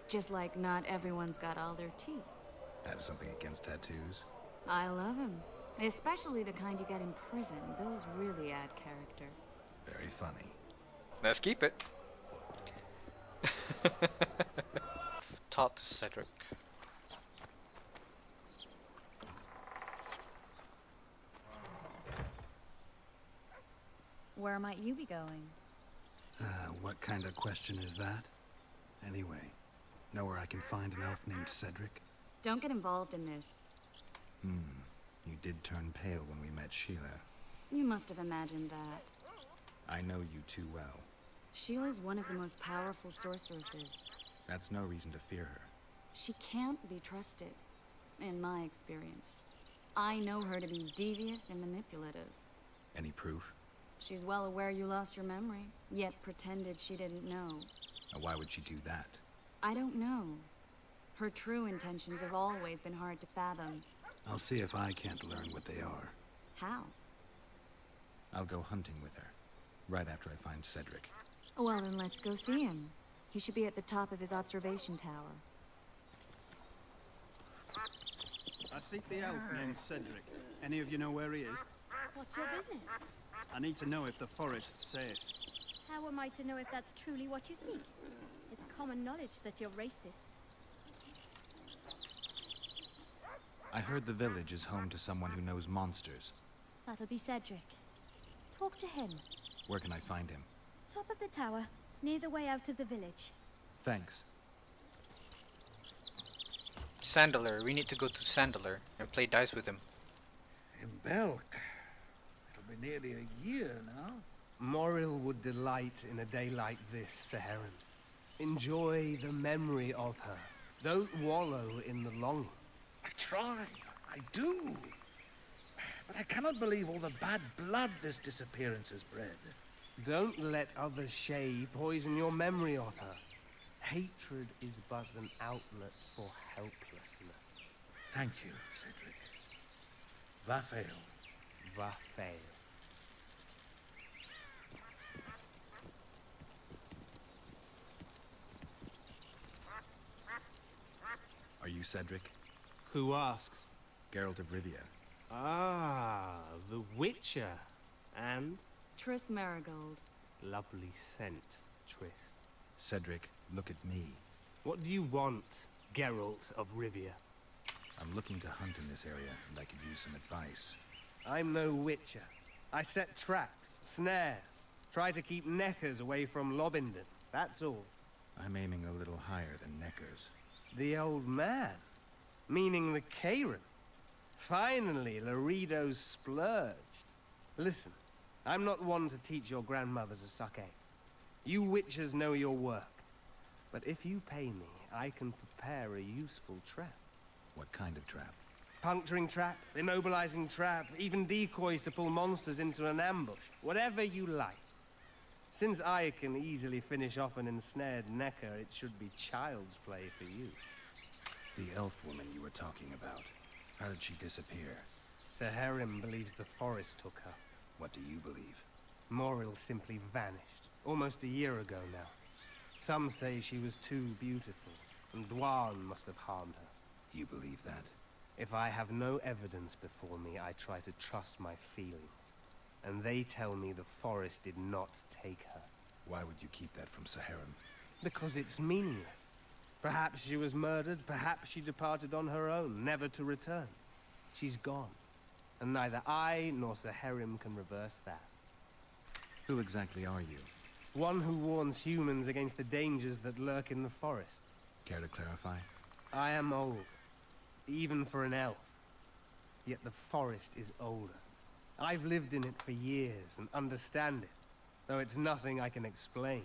Just like not everyone's got all their teeth. Have something against tattoos? I love them. Especially the kind you get in prison. Those really add character. Very funny. Let's keep it. Talk to Cedric. Where might you be going? What kind of question is that? Anyway, know where I can find an elf named Cedric? Don't get involved in this. You did turn pale when we met Sheila. You must have imagined that. I know you too well. Sheila's one of the most powerful sorceresses. That's no reason to fear her. She can't be trusted, in my experience. I know her to be devious and manipulative. Any proof? She's well aware you lost your memory, yet pretended she didn't know. Now, why would she do that? I don't know. Her true intentions have always been hard to fathom. I'll see if I can't learn what they are. How? I'll go hunting with her, right after I find Cedric. Well, then let's go see him. He should be at the top of his observation tower. I seek the elf named Cedric. Any of you know where he is? What's your business? I need to know if the forest's safe. How am I to know if that's truly what you seek? It's common knowledge that you're racists. I heard the village is home to someone who knows monsters. That'll be Cedric. Talk to him. Where can I find him? Top of the tower, near the way out of the village. Thanks. Sandler. We need to go to Sandler and play dice with him. In Belk. It'll be nearly a year now. Morrill would delight in a day like this, Saharan. Enjoy the memory of her. Don't wallow in the longing. I try. I do. But I cannot believe all the bad blood this disappearance has bred. Don't let others' shade poison your memory of her. Hatred is but an outlet for helplessness. Thank you, Cedric. Vafail. Vafail. Are you Cedric? Who asks? Geralt of Rivia. Ah, the Witcher. And? Triss Marigold. Lovely scent, Triss. Cedric, look at me. What do you want, Geralt of Rivia? I'm looking to hunt in this area, and I could use some advice. I'm no witcher. I set traps, snares, try to keep neckers away from Lobindon, that's all. I'm aiming a little higher than Neckers. The old man? Meaning the Karen? Finally, Laredo's splurged. Listen, I'm not one to teach your grandmother to suck eggs. You witchers know your work. But if you pay me, I can prepare a useful trap. What kind of trap? Puncturing trap, immobilizing trap, even decoys to pull monsters into an ambush. Whatever you like. Since I can easily finish off an ensnared necker, it should be child's play for you. The elf woman you were talking about. How did she disappear? Saharim believes the forest took her. What do you believe? Moril simply vanished, almost a year ago now. Some say she was too beautiful, and Dwan must have harmed her. You believe that? If I have no evidence before me, I try to trust my feelings. And they tell me the forest did not take her. Why would you keep that from Saharim? Because it's meaningless. Perhaps she was murdered, perhaps she departed on her own, never to return. She's gone. And neither I nor Saharim can reverse that. Who exactly are you? One who warns humans against the dangers that lurk in the forest. Care to clarify? I am old, even for an elf. Yet the forest is older. I've lived in it for years and understand it, though it's nothing I can explain.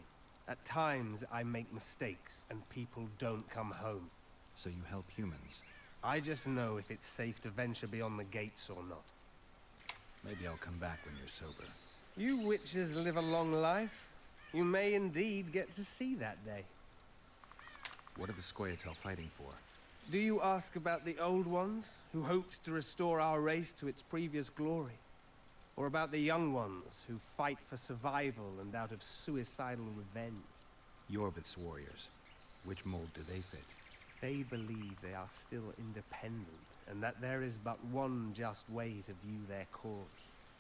At times, I make mistakes and people don't come home. So you help humans? I just know if it's safe to venture beyond the gates or not. Maybe I'll come back when you're sober. You witches live a long life. You may indeed get to see that day. What are the Scoia'tael fighting for? Do you ask about the old ones, who hoped to restore our race to its previous glory? Or about the young ones, who fight for survival and out of suicidal revenge? Iorveth's warriors. Which mold do they fit? They believe they are still independent, and that there is but one just way to view their cause.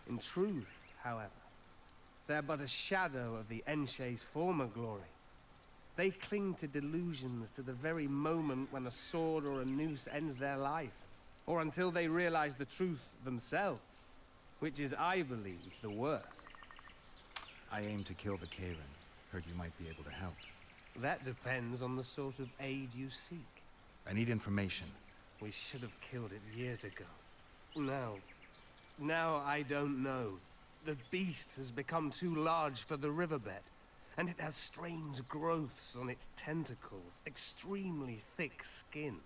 In truth, however, they're but a shadow of the Enshe's former glory. They cling to delusions to the very moment when a sword or a noose ends their life, or until they realize the truth themselves, which is, I believe, the worst. I aim to kill the Karen. Heard you might be able to help. That depends on the sort of aid you seek. I need information. We should have killed it years ago. Now I don't know. The beast has become too large for the riverbed, and it has strange growths on its tentacles, extremely thick skin.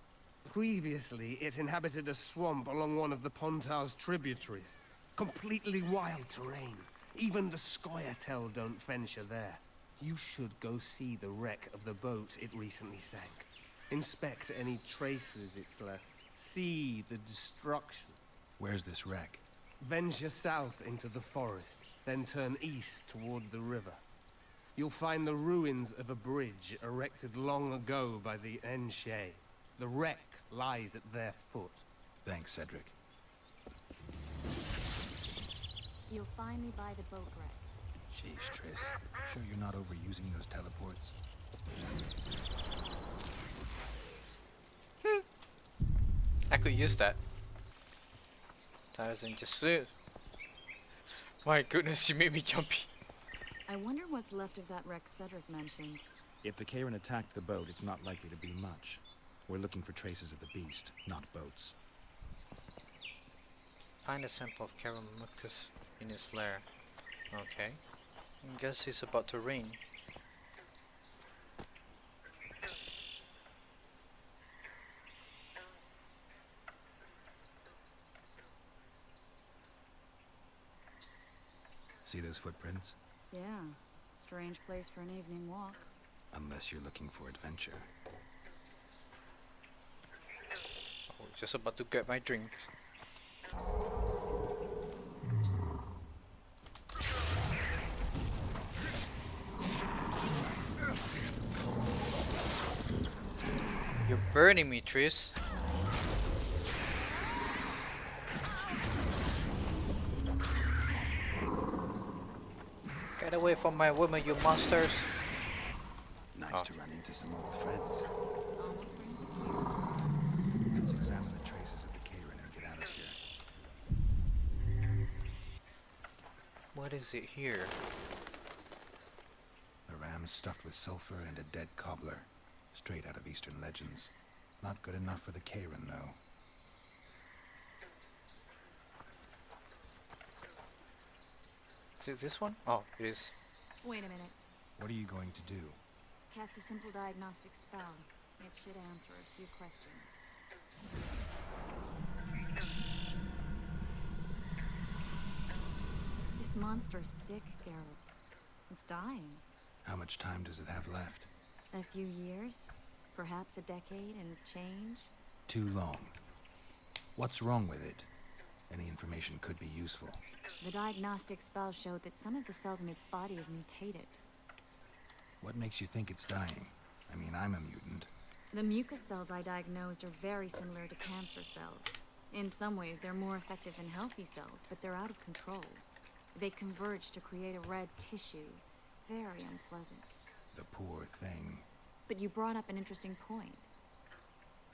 Previously, it inhabited a swamp along one of the Pontar's tributaries. Completely wild terrain. Even the Scoia'tael don't venture there. You should go see the wreck of the boat it recently sank. Inspect any traces it's left. See the destruction. Where's this wreck? Venture south into the forest, then turn east toward the river. You'll find the ruins of a bridge erected long ago by the Enshe. The wreck lies at their foot. Thanks, Cedric. You'll find me by the boat wreck. Jeez, Triss. Sure you're not overusing those teleports? I could use that. Tarzan just... My goodness, you made me jumpy. I wonder what's left of that wreck Cedric mentioned. If the Karen attacked the boat, it's not likely to be much. We're looking for traces of the beast, not boats. Find a sample of Karamucus in his lair. Okay. I guess it's about to rain. See those footprints? Yeah. Strange place for an evening walk. Unless you're looking for adventure. Oh, just about to get my drink. You're burning me, Triss. Get away from my woman, you monsters! Nice to run into some old friends. Let's examine the traces of the Karen and get out of here. What is it here? A ram stuffed with sulfur and a dead cobbler. Straight out of Eastern legends. Not good enough for the Karen, though. Is it this one? Oh, it is. Wait a minute. What are you going to do? Cast a simple diagnostic spell. It should answer a few questions. This monster's sick, Geralt. It's dying. How much time does it have left? A few years? Perhaps a decade and change? Too long. What's wrong with it? Any information could be useful. The diagnostic spell showed that some of the cells in its body have mutated. What makes you think it's dying? I mean, I'm a mutant. The mucus cells I diagnosed are very similar to cancer cells. In some ways, they're more effective than healthy cells, but they're out of control. They converge to create a red tissue. Very unpleasant. The poor thing. But you brought up an interesting point.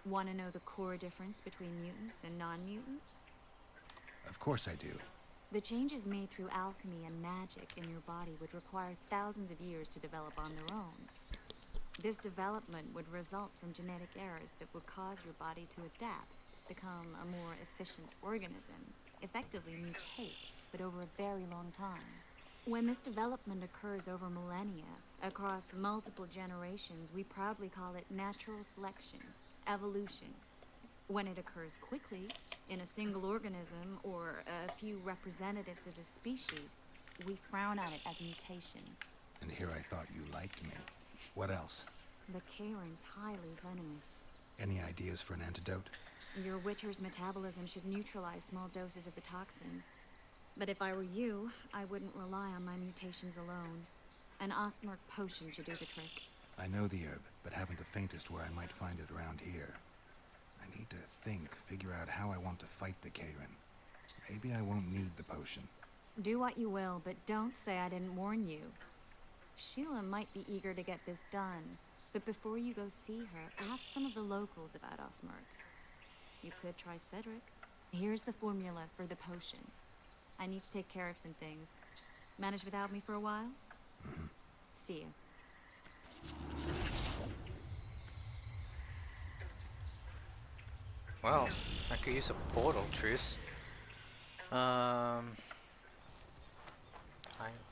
Want to know the core difference between mutants and non-mutants? Of course I do. The changes made through alchemy and magic in your body would require thousands of years to develop on their own. This development would result from genetic errors that would cause your body to adapt, become a more efficient organism, effectively mutate, but over a very long time. When this development occurs over millennia, across multiple generations, we proudly call it natural selection, evolution. When it occurs quickly, in a single organism or a few representatives of a species, we frown on it as mutation. And here I thought you liked me. What else? The Karen's highly venomous. Any ideas for an antidote? Your Witcher's metabolism should neutralize small doses of the toxin. But if I were you, I wouldn't rely on my mutations alone. An Osmerk potion should do the trick. I know the herb, but haven't the faintest where I might find it around here. I need to think, figure out how I want to fight the Karen. Maybe I won't need the potion. Do what you will, but don't say I didn't warn you. Sheila might be eager to get this done, but before you go see her, ask some of the locals about Osmerk. You could try Cedric. Here's the formula for the potion. I need to take care of some things. Manage without me for a while? Mm-hmm. See you. Well, I could use a portal, Triss.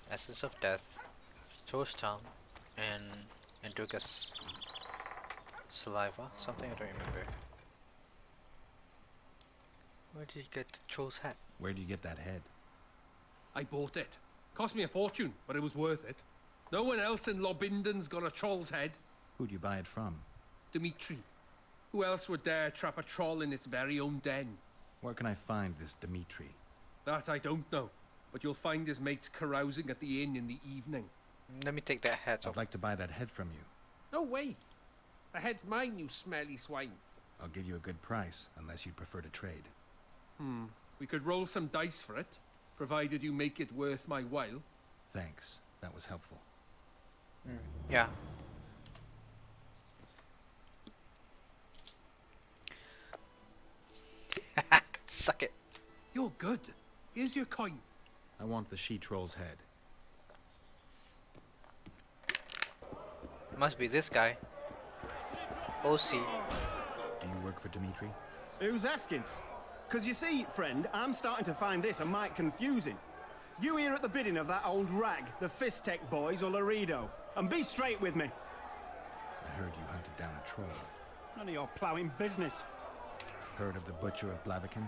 Essence of Death, Toast Tongue, and Endurga's Saliva. Something I don't remember. Where did you get the troll's hat? Where did you get that head? I bought it. Cost me a fortune, but it was worth it. No one else in Lobinden's got a troll's head. Who'd you buy it from? Dimitri. Who else would dare trap a troll in its very own den? Where can I find this Dimitri? That I don't know, but you'll find his mates carousing at the inn in the evening. Let me take that hat off. I'd like to buy that head from you. No way. The head's mine, you smelly swine. I'll give you a good price, unless you'd prefer to trade. We could roll some dice for it, provided you make it worth my while. Thanks. That was helpful. Yeah. Suck it. You're good. Here's your coin. I want the she-troll's head. Must be this guy. OC. Do you work for Dimitri? Who's asking? Because you see, friend, I'm starting to find this a mite confusing. You here at the bidding of that old rag, the Fistech boys or Laredo, and be straight with me. I heard you hunted down a troll. None of your ploughing business. Heard of the Butcher of Blaviken?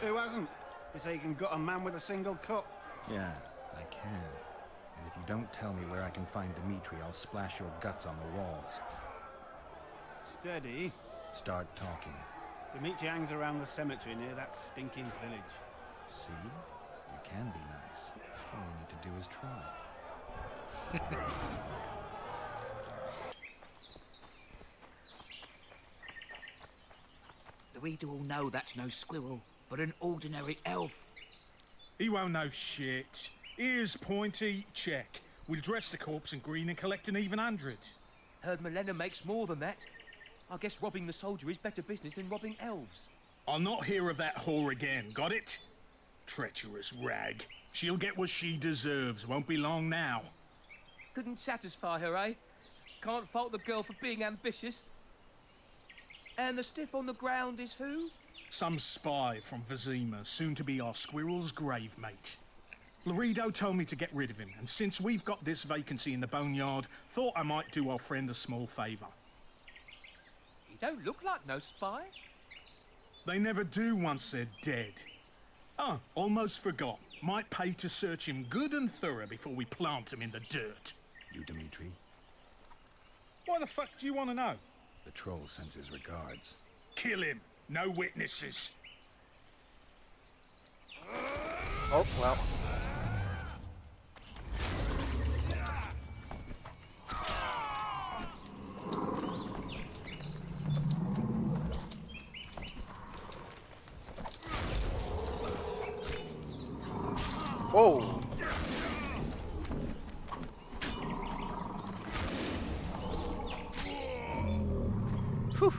Who hasn't? You say you can gut a man with a single cut? Yeah, I can. And if you don't tell me where I can find Dimitri, I'll splash your guts on the walls. Steady. Start talking. Dimitri hangs around the cemetery near that stinking village. See? You can be nice. All you need to do is try. The reader will know that's no squirrel, but an ordinary elf. He won't know shit. Here's Pointy, check. We'll dress the corpse in green and collect an even 100. Heard Milena makes more than that. I guess robbing the soldier is better business than robbing elves. I'll not hear of that whore again, got it? Treacherous rag. She'll get what she deserves. Won't be long now. Couldn't satisfy her, eh? Can't fault the girl for being ambitious. And the stiff on the ground is who? Some spy from Vizima, soon to be our squirrel's grave mate. Laredo told me to get rid of him, and since we've got this vacancy in the boneyard, thought I might do our friend a small favour. He don't look like no spy. They never do once they're dead. Oh, almost forgot. Might pay to search him good and thorough before we plant him in the dirt. You, Dimitri? Why the fuck do you want to know? The troll sends his regards. Kill him. No witnesses. Oh, well. Whoa! Whew.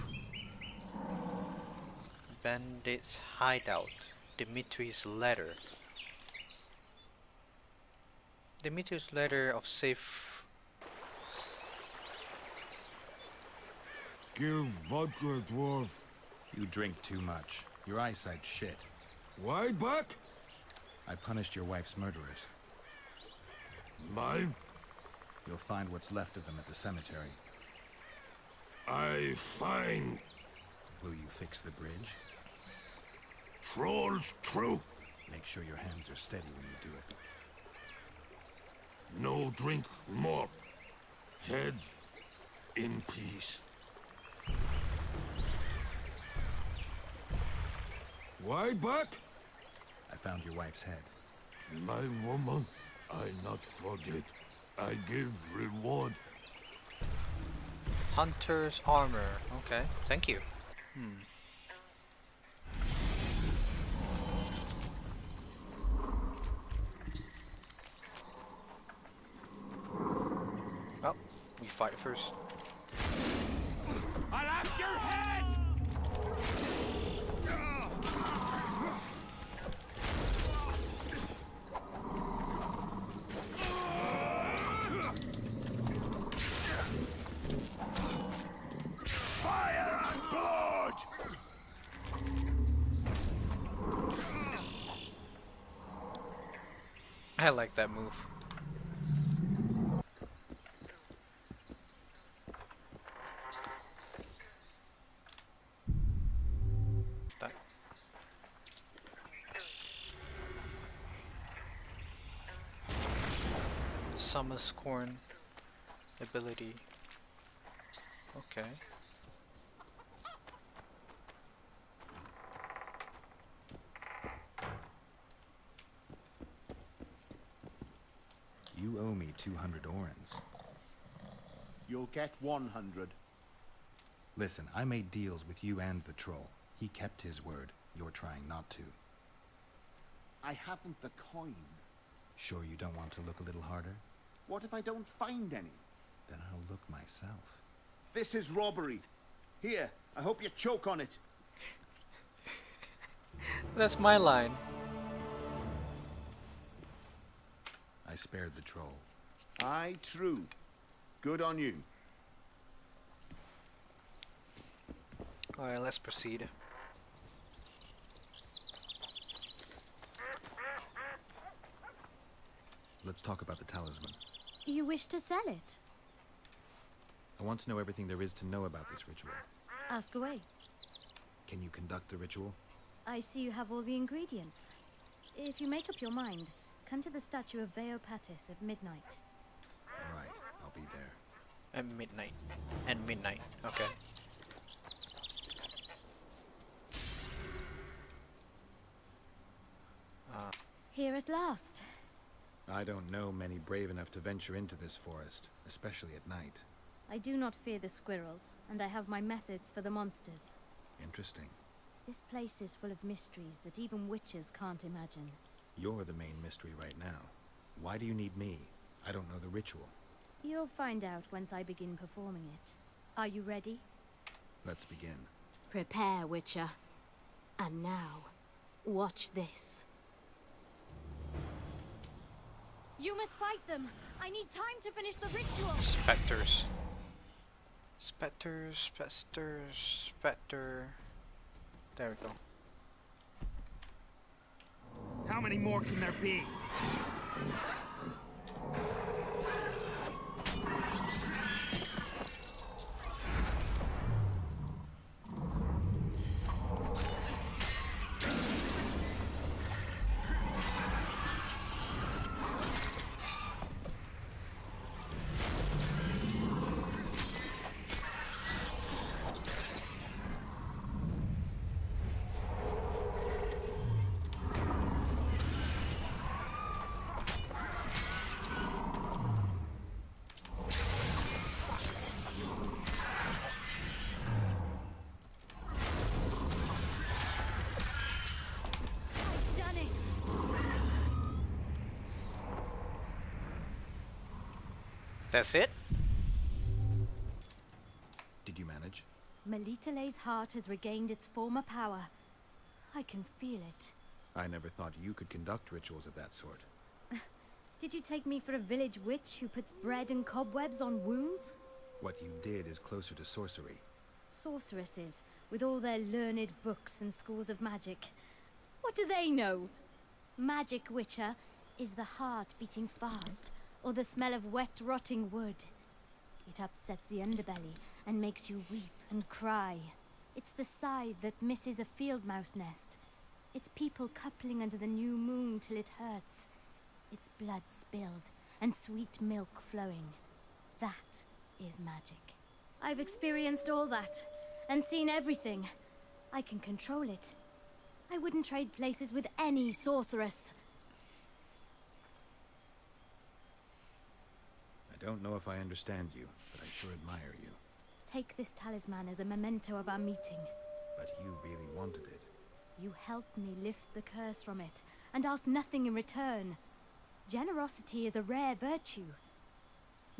Bandit's hideout. Dimitri's letter. Dimitri's letter of safe. Give vodka, dwarf. You drink too much. Your eyesight's shit. Why back? I punished your wife's murderers. Mine? You'll find what's left of them at the cemetery. I find... Will you fix the bridge? Trolls true. Make sure your hands are steady when you do it. No drink more. Head in peace. Why back? I found your wife's head. My woman, I not forget. I give reward. Hunter's armor. Okay, thank you. Well, we fight first. I'll have your head! Fire and blood! I like that move. That. Summer Scorn ability. Okay. You owe me 200 orens. You'll get 100. Listen, I made deals with you and the troll. He kept his word. You're trying not to. I haven't the coin. Sure you don't want to look a little harder? What if I don't find any? Then I'll look myself. This is robbery. Here, I hope you choke on it. That's my line. I spared the troll. Aye, true. Good on you. Alright, let's proceed. Let's talk about the talisman. You wish to sell it? I want to know everything there is to know about this ritual. Ask away. Can you conduct the ritual? I see you have all the ingredients. If you make up your mind, come to the statue of Veopatis at midnight. All right, I'll be there. At midnight. And midnight. Okay. Here at last. I don't know many brave enough to venture into this forest, especially at night. I do not fear the squirrels, and I have my methods for the monsters. Interesting. This place is full of mysteries that even witches can't imagine. You're the main mystery right now. Why do you need me? I don't know the ritual. You'll find out once I begin performing it. Are you ready? Let's begin. Prepare, Witcher. And now, watch this. You must fight them. I need time to finish the ritual. Spectres. Spectres, spectres, spectre. There we go. How many more can there be? That's it? Did you manage? Melitele's heart has regained its former power. I can feel it. I never thought you could conduct rituals of that sort. Did you take me for a village witch who puts bread and cobwebs on wounds? What you did is closer to sorcery. Sorceresses, with all their learned books and schools of magic. What do they know? Magic, Witcher, is the heart beating fast, or the smell of wet, rotting wood. It upsets the underbelly and makes you weep and cry. It's the sigh that misses a field mouse nest. It's people coupling under the new moon till it hurts. It's blood spilled and sweet milk flowing. That is magic. I've experienced all that and seen everything. I can control it. I wouldn't trade places with any sorceress. I don't know if I understand you, but I sure admire you. Take this talisman as a memento of our meeting. But you really wanted it. You helped me lift the curse from it, and asked nothing in return. Generosity is a rare virtue.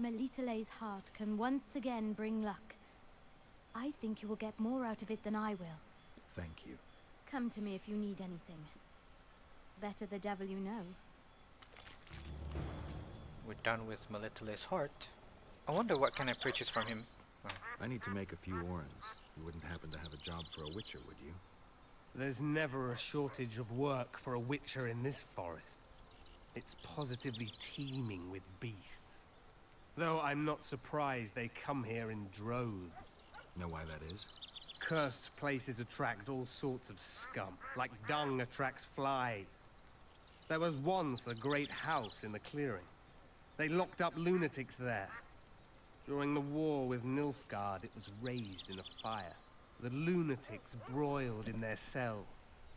Melitele's heart can once again bring luck. I think you will get more out of it than I will. Thank you. Come to me if you need anything. Better the devil you know. We're done with Melitele's heart. I wonder what can I purchase from him. Oh. I need to make a few orens. You wouldn't happen to have a job for a witcher, would you? There's never a shortage of work for a witcher in this forest. It's positively teeming with beasts. Though I'm not surprised they come here in droves. Know why that is? Cursed places attract all sorts of scum, like dung attracts flies. There was once a great house in the clearing. They locked up lunatics there. During the war with Nilfgaard, it was raised in a fire. The lunatics broiled in their cells.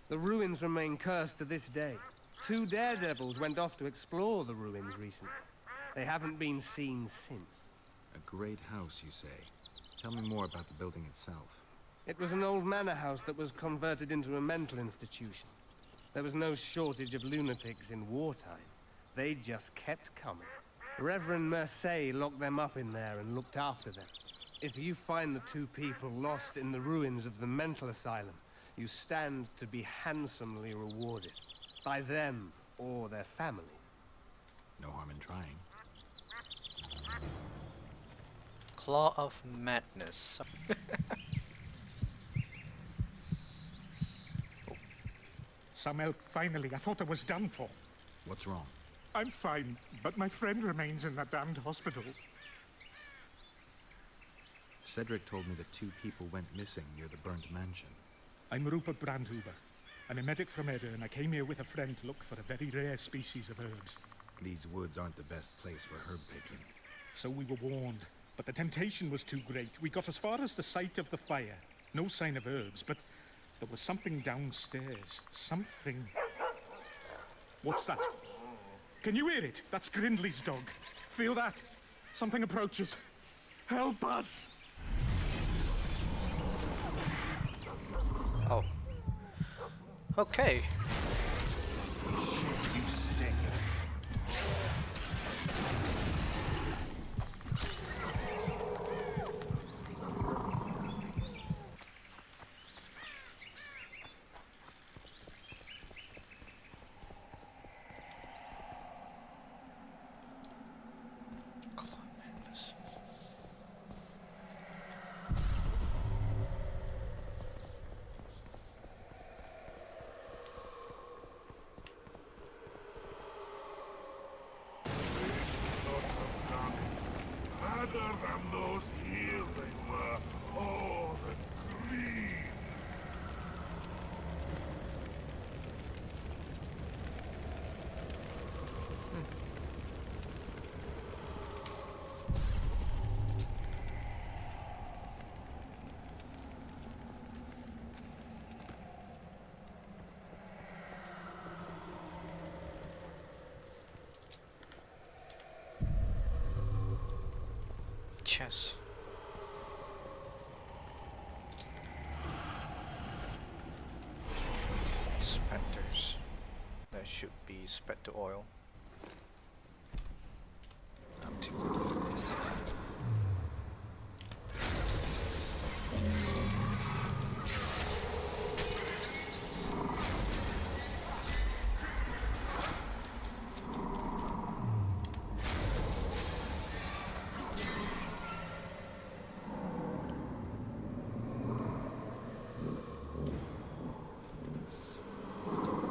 The ruins remain cursed to this day. 2 daredevils went off to explore the ruins recently. They haven't been seen since. A great house, you say. Tell me more about the building itself. It was an old manor house that was converted into a mental institution. There was no shortage of lunatics in wartime. They just kept coming. Reverend Mercier locked them up in there and looked after them. If you find the 2 people lost in the ruins of the mental asylum, you stand to be handsomely rewarded. By them or their families. No harm in trying. Claw of Madness. Samuel, finally, I thought I was done for. What's wrong? I'm fine, but my friend remains in that damned hospital. Cedric told me that 2 people went missing near the burnt mansion. I'm Rupert Brandhuber. I'm a medic from Edda, and I came here with a friend to look for a very rare species of herbs. These woods aren't the best place for herb picking. So we were warned, but the temptation was too great. We got as far as the site of the fire. No sign of herbs, but there was something downstairs. Something... What's that? Can you hear it? That's Grindley's dog. Feel that? Something approaches. Help us! Oh. Okay. You stink. Other than those here they were. Oh, the greed! Chess. Specters. That should be specter oil. I'm too good for this.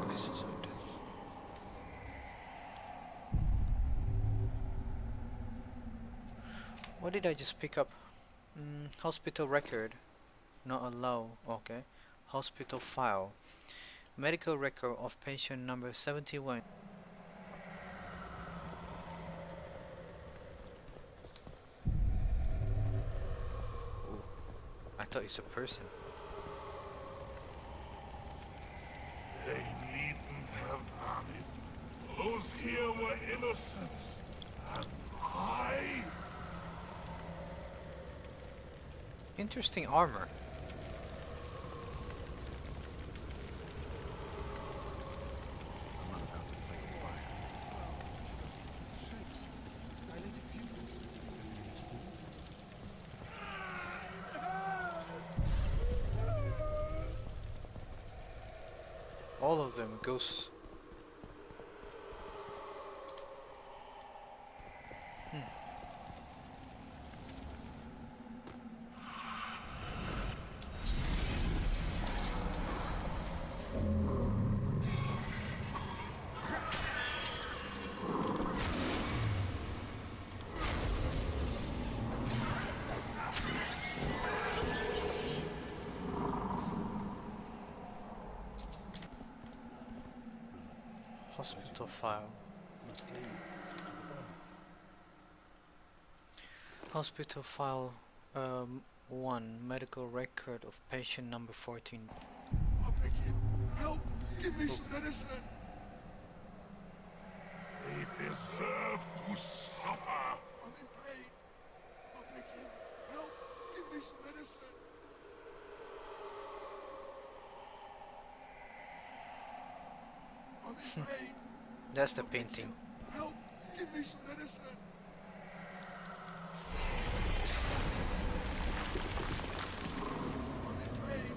Places of death. What did I just pick up? Hospital record. Not allow. Okay. Hospital file. Medical record of patient number 71. Ooh, I thought it's a person. They needn't have done it. Those here were innocents. And I... Interesting armor. All of them ghosts. Hospital file. Hospital file 1. Medical record of patient number 14. I beg you, help! Give me some medicine! They deserve to suffer! I'm in pain! I beg you, help! Give me some medicine! I'm in pain! That's the painting. Help! Give me some medicine! I'm in pain!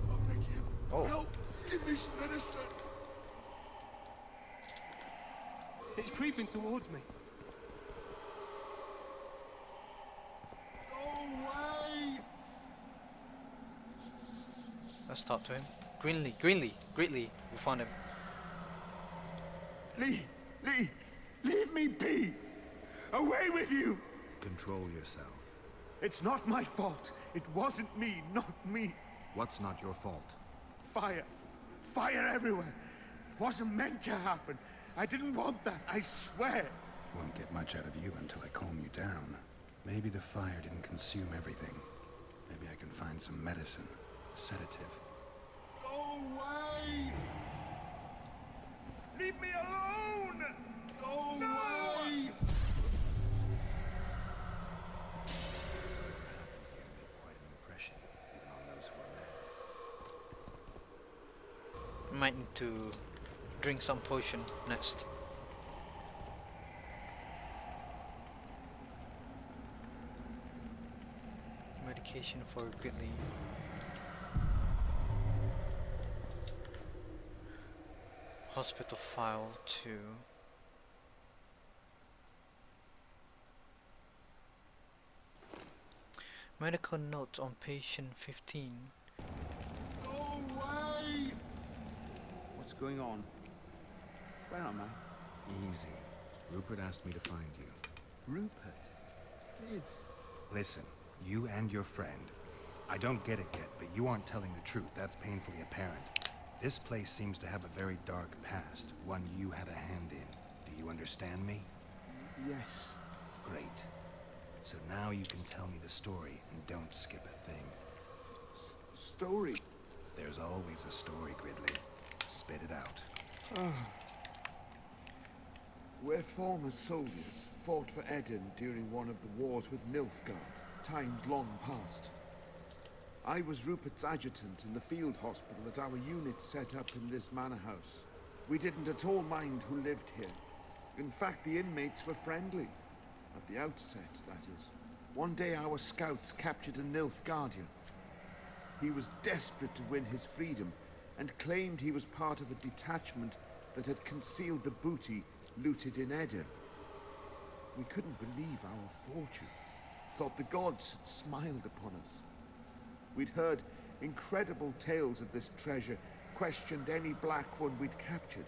I beg you, Oh. help! Give me some medicine! It's creeping towards me. Go away! Let's talk to him. Greenlee, we found him. Lee! Leave me be! Away with you! Control yourself. It's not my fault. It wasn't me, not me. What's not your fault? Fire. Fire everywhere. It wasn't meant to happen. I didn't want that, I swear. Won't get much out of you until I calm you down. Maybe the fire didn't consume everything. Maybe I can find some medicine. A sedative. Go away! Leave me alone! Go away! Quite an impression, even on those who are mad. Might need to drink some potion next. Medication for Greenlee. Hospital file 2. Medical note on patient 15. Go away! What's going on? Where am I? Easy. Rupert asked me to find you. Rupert? lives. Listen, you and your friend. I don't get it yet, but you aren't telling the truth. That's painfully apparent. This place seems to have a very dark past, one you had a hand in. Do you understand me? Yes. Great. So now you can tell me the story and don't skip a thing. Story? There's always a story, Gridley. Spit it out. We're former soldiers, fought for Eden during one of the wars with Nilfgaard, times long past. I was Rupert's adjutant in the field hospital that our unit set up in this manor house. We didn't at all mind who lived here. In fact, the inmates were friendly. At the outset, that is. One day our scouts captured a Nilfgaardian. He was desperate to win his freedom and claimed he was part of a detachment that had concealed the booty looted in Eden. We couldn't believe our fortune. Thought the gods had smiled upon us. We'd heard incredible tales of this treasure, questioned any black one we'd captured.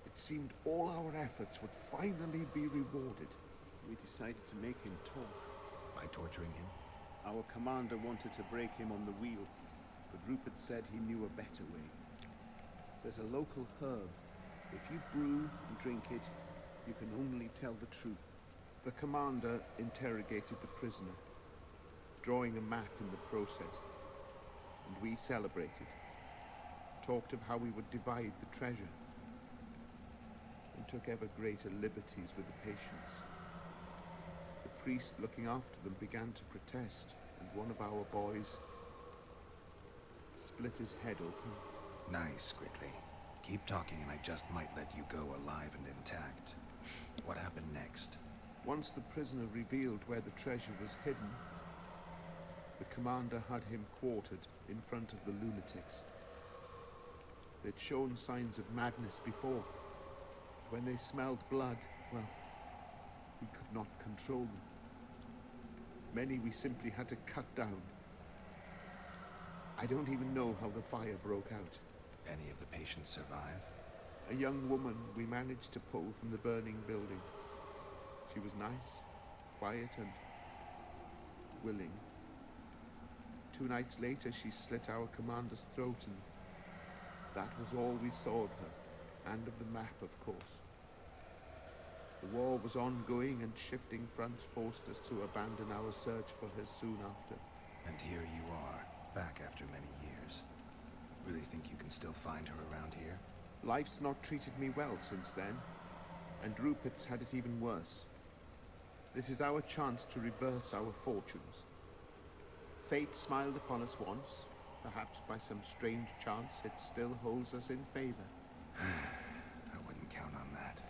It seemed all our efforts would finally be rewarded. We decided to make him talk. By torturing him? Our commander wanted to break him on the wheel, but Rupert said he knew a better way. There's a local herb. If you brew and drink it, you can only tell the truth. The commander interrogated the prisoner, drawing a map in the process, and we celebrated. Talked of how we would divide the treasure, and took ever greater liberties with the patients. The priest looking after them began to protest, and one of our boys split his head open. Nice, Gridley. Keep talking and I just might let you go alive and intact. What happened next? Once the prisoner revealed where the treasure was hidden, the commander had him quartered in front of the lunatics. They'd shown signs of madness before. When they smelled blood, well, we could not control them. Many we simply had to cut down. I don't even know how the fire broke out. Any of the patients survive? A young woman we managed to pull from the burning building. She was nice, quiet, and willing. 2 nights later, she slit our commander's throat, and that was all we saw of her, and of the map, of course. The war was ongoing, and shifting fronts forced us to abandon our search for her soon after. And here you are, back after many years. Really think you can still find her around here? Life's not treated me well since then, and Rupert's had it even worse. This is our chance to reverse our fortunes. Fate smiled upon us once. Perhaps by some strange chance it still holds us in favor. I wouldn't count on that.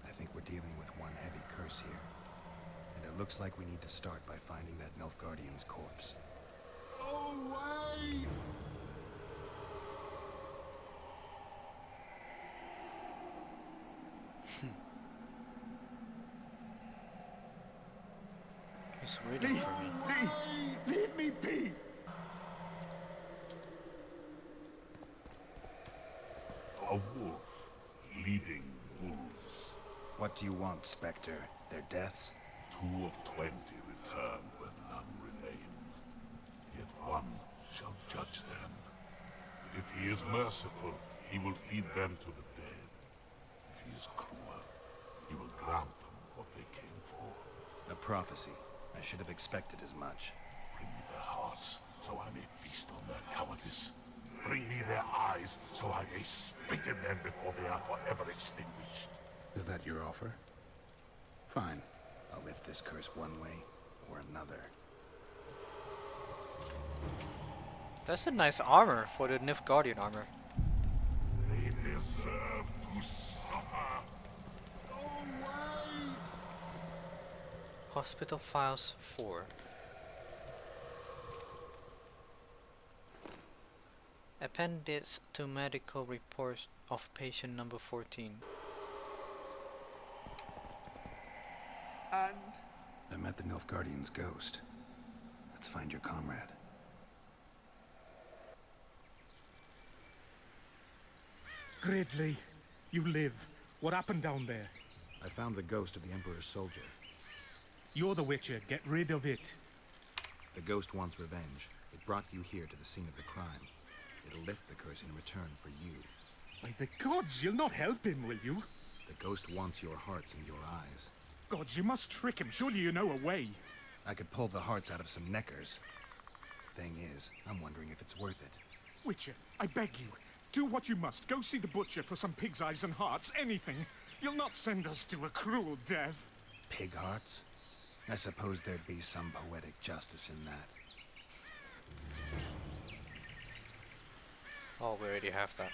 I think we're dealing with one heavy curse here. And it looks like we need to start by finding that Nilfgaardian's corpse. Away! He's waiting for me. Leave me be! A wolf leading wolves. What do you want, Spectre? Their deaths? 2 of 20 return when none remain. Yet one shall judge them. If he is merciful, he will feed them to the dead. If he is cruel, he will grant them what they came for. A prophecy. I should have expected as much. Bring me their hearts, so I may feast on their cowardice. Bring me their eyes, so I may spit in them before they are forever extinguished. Is that your offer? Fine. I'll lift this curse one way or another. That's a nice armor for the Nilfgaardian armor. They deserve to suffer. Away! Hospital Files 4. Appendix to medical report of patient number 14. And? I met the Nilfgaardian's ghost. Let's find your comrade. Gridley, you live. What happened down there? I found the ghost of the Emperor's soldier. You're the Witcher. Get rid of it. The ghost wants revenge. It brought you here to the scene of the crime. It'll lift the curse in return for you. By the gods, you'll not help him, will you? The ghost wants your hearts and your eyes. Gods, you must trick him. Surely you know a way. I could pull the hearts out of some neckers. Thing is, I'm wondering if it's worth it. Witcher, I beg you, do what you must. Go see the butcher for some pig's eyes and hearts, anything. You'll not send us to a cruel death. Pig hearts? I suppose there'd be some poetic justice in that. Oh, we already have that.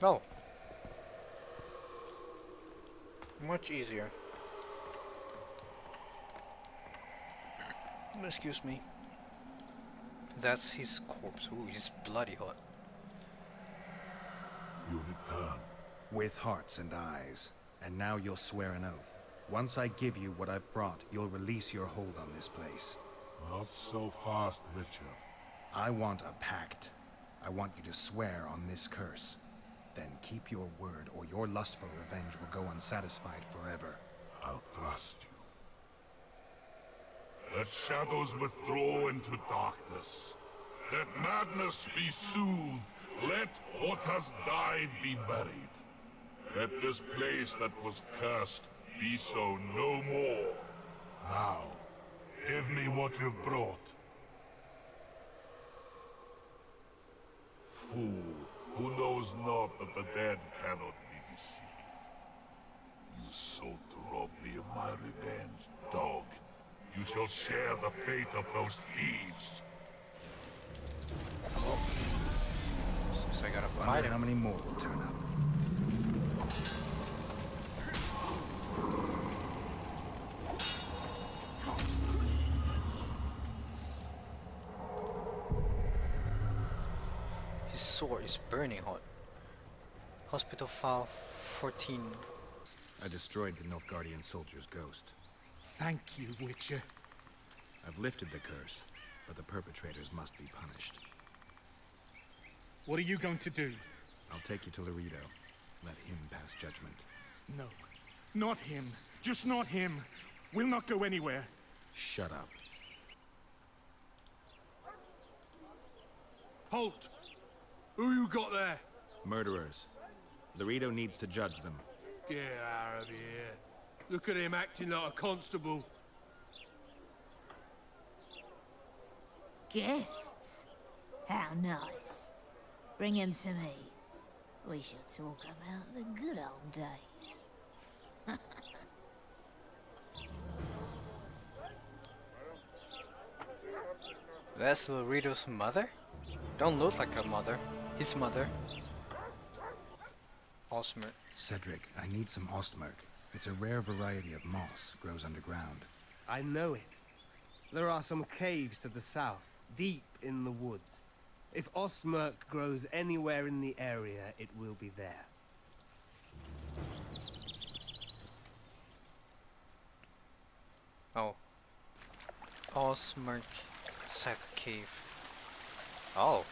Oh. Much easier. Excuse me. That's his corpse. Ooh, he's bloody hot. You return. With hearts and eyes. And now you'll swear an oath. Once I give you what I've brought, you'll release your hold on this place. Not so fast, Witcher. I want a pact. I want you to swear on this curse. Then keep your word, or your lust for revenge will go unsatisfied forever. I'll trust you. Let shadows withdraw into darkness. Let madness be soothed. Let what has died be buried. Let this place that was cursed be so no more. Now, give me what you've brought. Fool, who knows not that the dead cannot be deceived. You sought to rob me of my revenge, dog. You shall share the fate of those thieves. Since I gotta Wonder fight him. how many more will turn up. His sword is burning hot. Hospital file 14. I destroyed the Nilfgaardian soldier's ghost. Thank you, Witcher. I've lifted the curse, but the perpetrators must be punished. What are you going to do? I'll take you to Laredo. Let him pass judgment. No, not him. Just not him. We'll not go anywhere. Shut up. Halt! Who you got there? Murderers. Laredo needs to judge them. Get out of here. Look at him acting like a constable. Guests? How nice. Bring him to me. We shall talk about the good old days. That's Laredo's mother? Don't look like a mother. His mother. Osmer. Cedric, I need some ostmerk. It's a rare variety of moss, grows underground. I know it. There are some caves to the south, deep in the woods. If ostmerk grows anywhere in the area, it will be there. Oh. Osmer Seth Cave. Oh.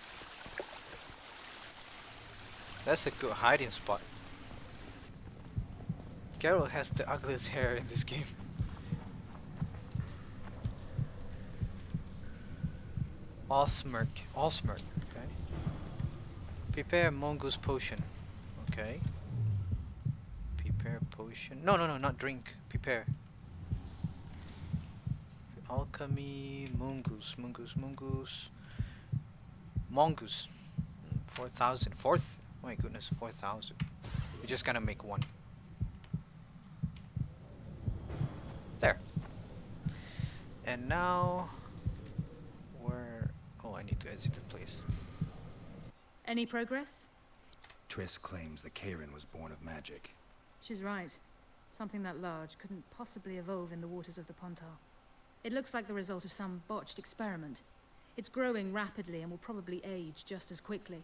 That's a good hiding spot. Geralt has the ugliest hair in this game. Osmerk. Osmerk. Okay. Prepare mongoose potion. Okay. Prepare potion. No, not drink. Prepare. Alchemy. Mongoose. Mongoose. 4,000. Fourth? My goodness, 4,000. We're just gonna make one. There. And now where? Oh, I need to exit the place. Any progress? Triss claims the Karen was born of magic. She's right. Something that large couldn't possibly evolve in the waters of the Pontar. It looks like the result of some botched experiment. It's growing rapidly and will probably age just as quickly.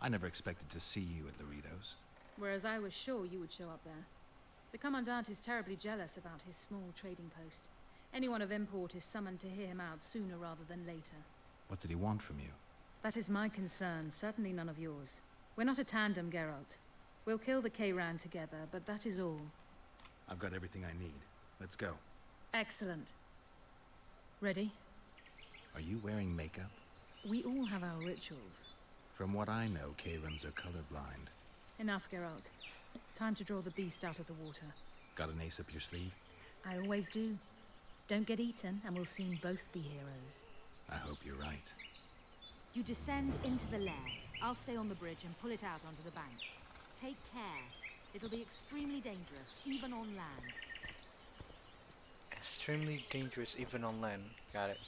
I never expected to see you at Laredo's. Whereas I was sure you would show up there. The Commandant is terribly jealous about his small trading post. Anyone of import is summoned to hear him out sooner rather than later. What did he want from you? That is my concern, certainly none of yours. We're not a tandem, Geralt. We'll kill the Kayran together, but that is all. I've got everything I need. Let's go. Excellent. Ready? Are you wearing makeup? We all have our rituals. From what I know, Kayrans are colorblind. Enough, Geralt. Time to draw the beast out of the water. Got an ace up your sleeve? I always do. Don't get eaten, and we'll soon both be heroes. I hope you're right. You descend into the lair. I'll stay on the bridge and pull it out onto the bank. Take care. It'll be extremely dangerous, even on land. Extremely dangerous even on land. Got it.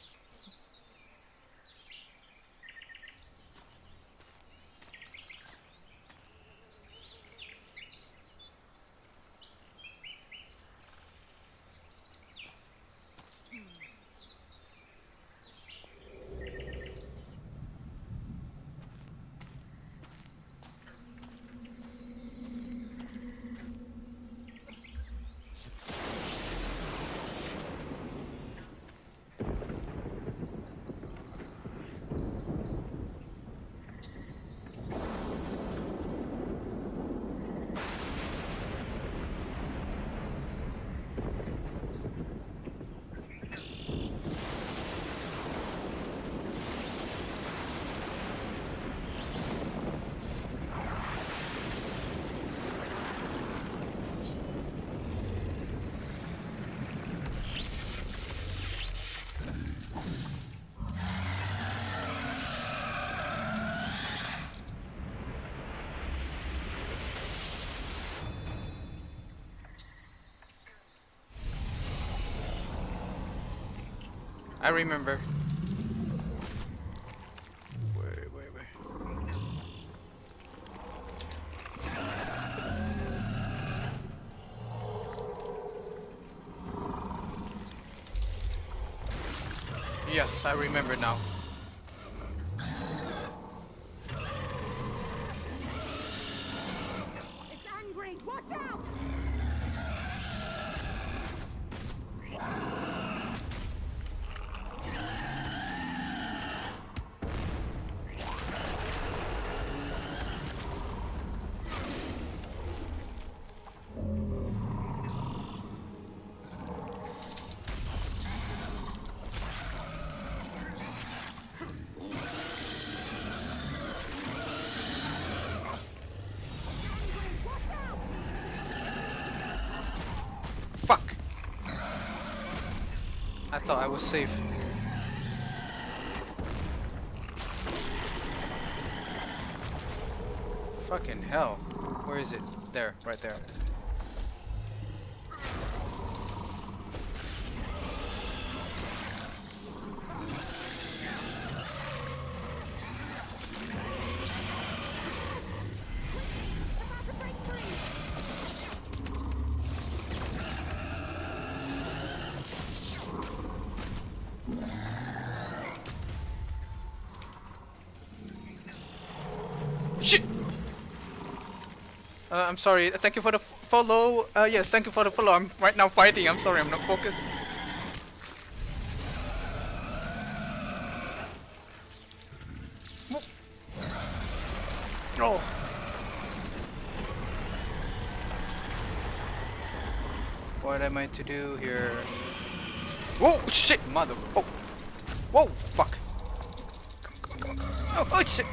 I remember. Wait. Yes, I remember now. It's angry! Watch out! Fuck! I thought I was safe. Fucking hell. Where is it? There, right there. Shit! I'm sorry. Thank you for the follow. Yes, thank you for the follow. I'm right now fighting. I'm sorry. I'm not focused. Oh. What am I to do here? Whoa! Shit! Mother. Oh. Whoa! Fuck. Come on. Oh shit!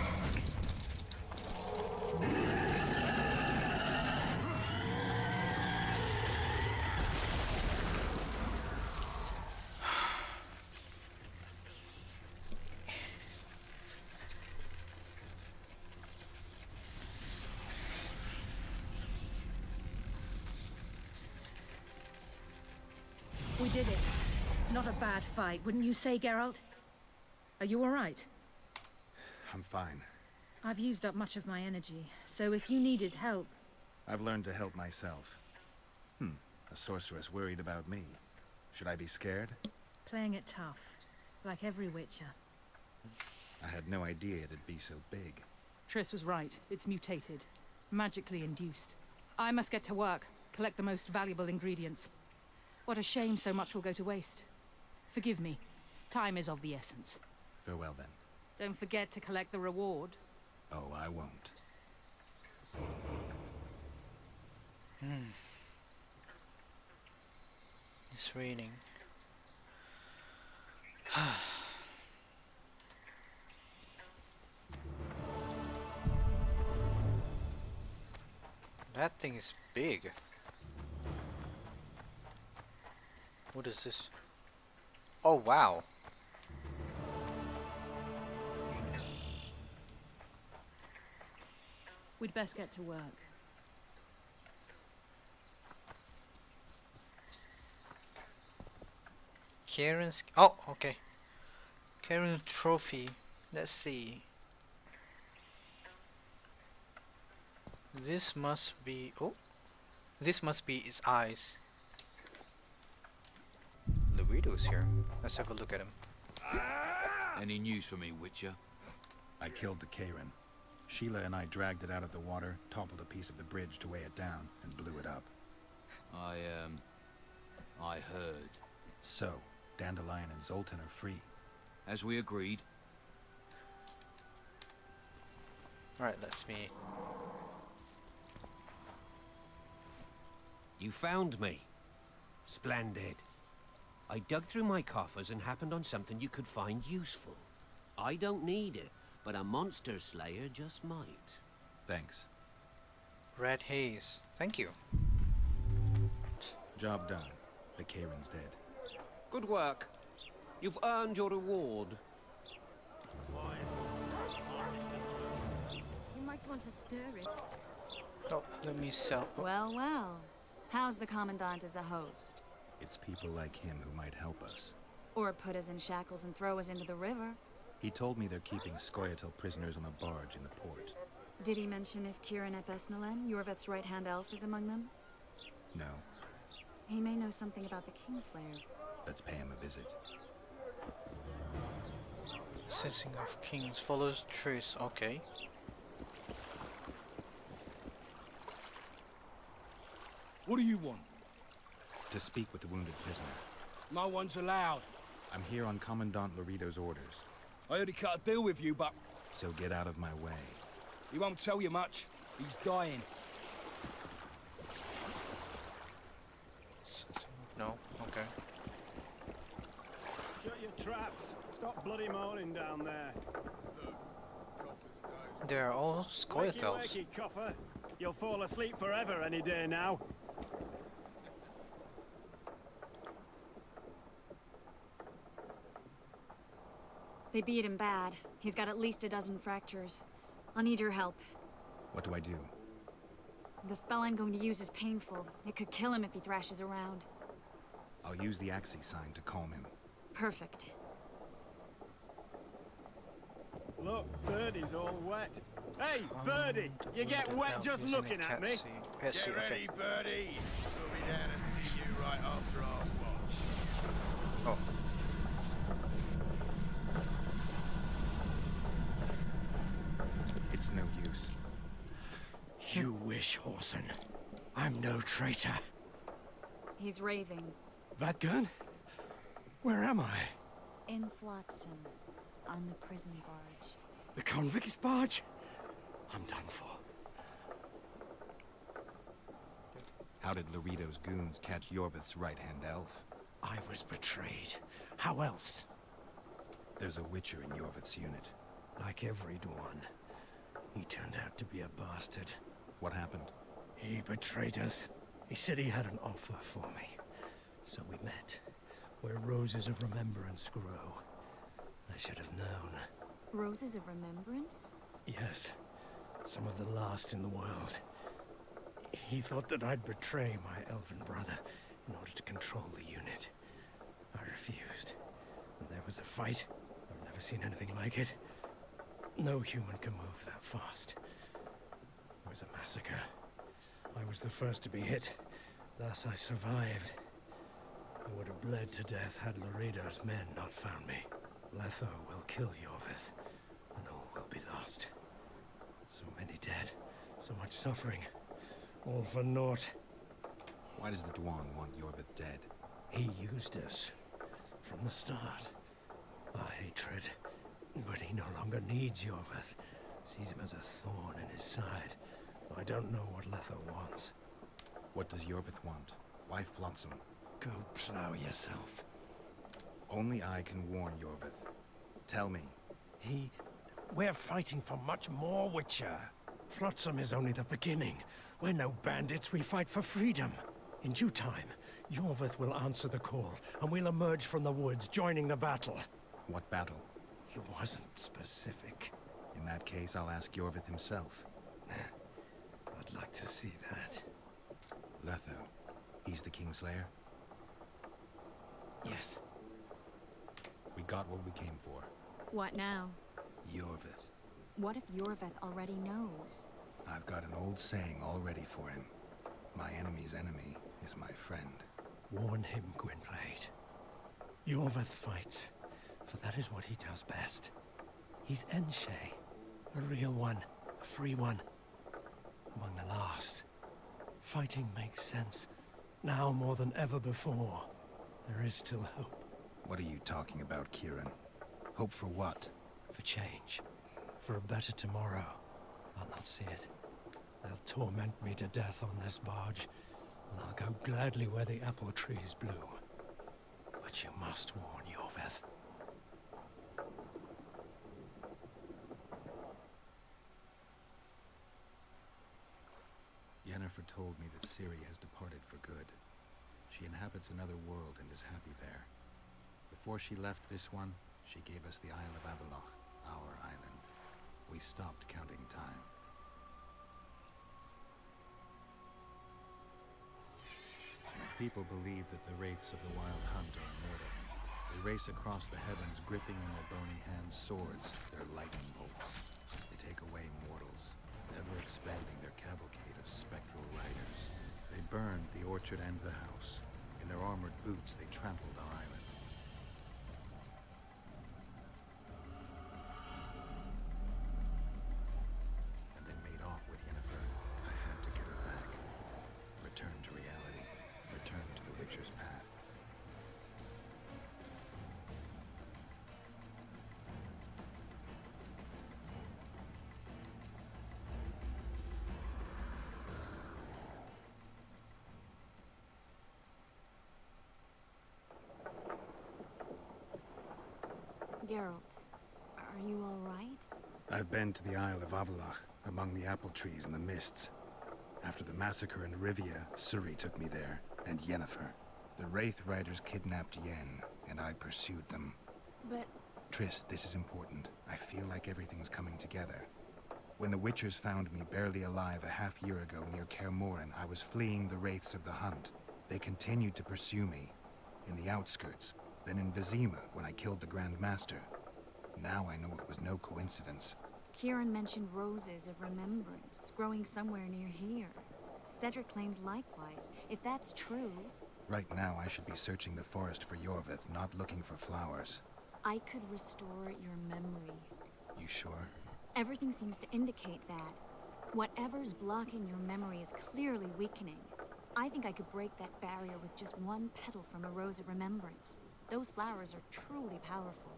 We did it. Not a bad fight, wouldn't you say, Geralt? Are you all right? I'm fine. I've used up much of my energy, so if you needed help... I've learned to help myself. A sorceress worried about me. Should I be scared? Playing it tough, like every Witcher. I had no idea it'd be so big. Triss was right. It's mutated. Magically induced. I must get to work. Collect the most valuable ingredients. What a shame so much will go to waste. Forgive me. Time is of the essence. Farewell then. Don't forget to collect the reward. Oh, I won't. It's raining. That thing is big. What is this? Oh wow. We'd best get to work. Karen's. Oh, okay. Karen's trophy. Let's see. This must be. Oh, this must be its eyes. Luido's here. Let's have a look at him. Any news for me, Witcher? I killed the Karen. Sheila and I dragged it out of the water, toppled a piece of the bridge to weigh it down, and blew it up. I heard. So, Dandelion and Zoltan are free. As we agreed. Alright, that's me. You found me. Splendid. I dug through my coffers and happened on something you could find useful. I don't need it, but a monster slayer just might. Thanks. Red haze. Thank you. Job done. The Karen's dead. Good work. You've earned your reward. You might want to stir it. Oh, let me sell. Oh. Well, well. How's the Commandant as a host? It's people like him who might help us. Or put us in shackles and throw us into the river? He told me they're keeping Scoia'tael prisoners on a barge in the port. Did he mention if Kieran ep Esnalen, Iorveth's right-hand elf, is among them? No. He may know something about the Kingslayer. Let's pay him a visit. Assessing of kings follows truce. Okay. What do you want? To speak with the wounded prisoner. No one's allowed. I'm here on Commandant Laredo's orders. I heard he cut a deal with you, but So get out of my way. he won't tell you much. He's dying. No. Okay. Shut your traps. Stop bloody moaning down there. They are all Wakey, Scoia'taels. wakey, coffer. You'll fall asleep forever any day now. They beat him bad. He's got at least a dozen fractures. I'll need your help. What do I do? The spell I'm going to use is painful. It could kill him if he thrashes around. I'll use the Axii sign to calm him. Perfect. Look, Birdie's all wet. Hey, Birdie! You get wet just looking at me. Get ready, Birdie. We'll be there to see you right after our watch. Oh. It's no use. You wish, Horson. I'm no traitor. He's raving. That gun? Where am I? In Flotsam, on the prison barge. The convict's barge? I'm done for. How did Laredo's goons catch Iorveth's right-hand elf? I was betrayed. How else? There's a Witcher in Iorveth's unit. Like every one. He turned out to be a bastard. What happened? He betrayed us. He said he had an offer for me. So we met, where roses of remembrance grow. I should have known. Roses of remembrance? Yes, some of the last in the world. He thought that I'd betray my elven brother in order to control the unit. I refused. And there was a fight. I've never seen anything like it. No human can move that fast. It was a massacre. I was the first to be hit. Thus I survived. I would have bled to death had Laredo's men not found me. Letho will kill Iorveth, and all will be lost. So many dead, so much suffering, all for naught. Why does the Dwan want Iorveth dead? He used us from the start. Our hatred, But he no longer needs Iorveth. Sees him as a thorn in his side. I don't know what Letho wants. What does Iorveth want? Why Flotsam? Go plow yourself. Only I can warn Iorveth. Tell me. We're fighting for much more, Witcher. Flotsam is only the beginning. We're no bandits, we fight for freedom. In due time, Iorveth will answer the call, and we'll emerge from the woods, joining the battle. What battle? He wasn't specific. In that case, I'll ask Iorveth himself. I'd like to see that. Letho. He's the Kingslayer? Yes. We got what we came for. What now? Iorveth. What if Iorveth already knows? I've got an old saying all ready for him. My enemy's enemy is my friend. Warn him, Gwynblade. Iorveth fights, for that is what he does best. He's Enshe, a real one, a free one. Among the last. Fighting makes sense. Now more than ever before. There is still hope. What are you talking about, Kieran? Hope for what? For change. For a better tomorrow. I'll not see it. They'll torment me to death on this barge, and I'll go gladly where the apple trees bloom. But you must warn Iorveth. Yennefer told me that Ciri has departed for good. She inhabits another world and is happy there. Before she left this one, she gave us the Isle of Avallac'h, our island. We stopped counting time. People believe that the wraiths of the Wild Hunt are immortal. They race across the heavens, gripping in their bony hands swords, their lightning bolts. They take away mortals, ever expanding their cavalcade of spectral riders. They burned the orchard and the house. In their armored boots, they trampled our island. And they made off with Yennefer. I had to get her back. Return to reality. Return to the Witcher's path. Geralt, are you all right? I've been to the Isle of Avallac'h, among the apple trees and the mists. After the massacre in Rivia, Ciri took me there, and Yennefer. The Wraith Riders kidnapped Yen, and I pursued them. But... Triss, this is important. I feel like everything's coming together. When the Witchers found me barely alive a half-year ago near Kaer Morhen, I was fleeing the Wraiths of the Hunt. They continued to pursue me, in the outskirts, then in Vizima when I killed the Grand Master. Now I know it was no coincidence. Kieran mentioned roses of remembrance, growing somewhere near here. Cedric claims likewise. If that's true... Right now I should be searching the forest for Iorveth, not looking for flowers. I could restore your memory. You sure? Everything seems to indicate that. Whatever's blocking your memory is clearly weakening. I think I could break that barrier with just one petal from a rose of remembrance. Those flowers are truly powerful.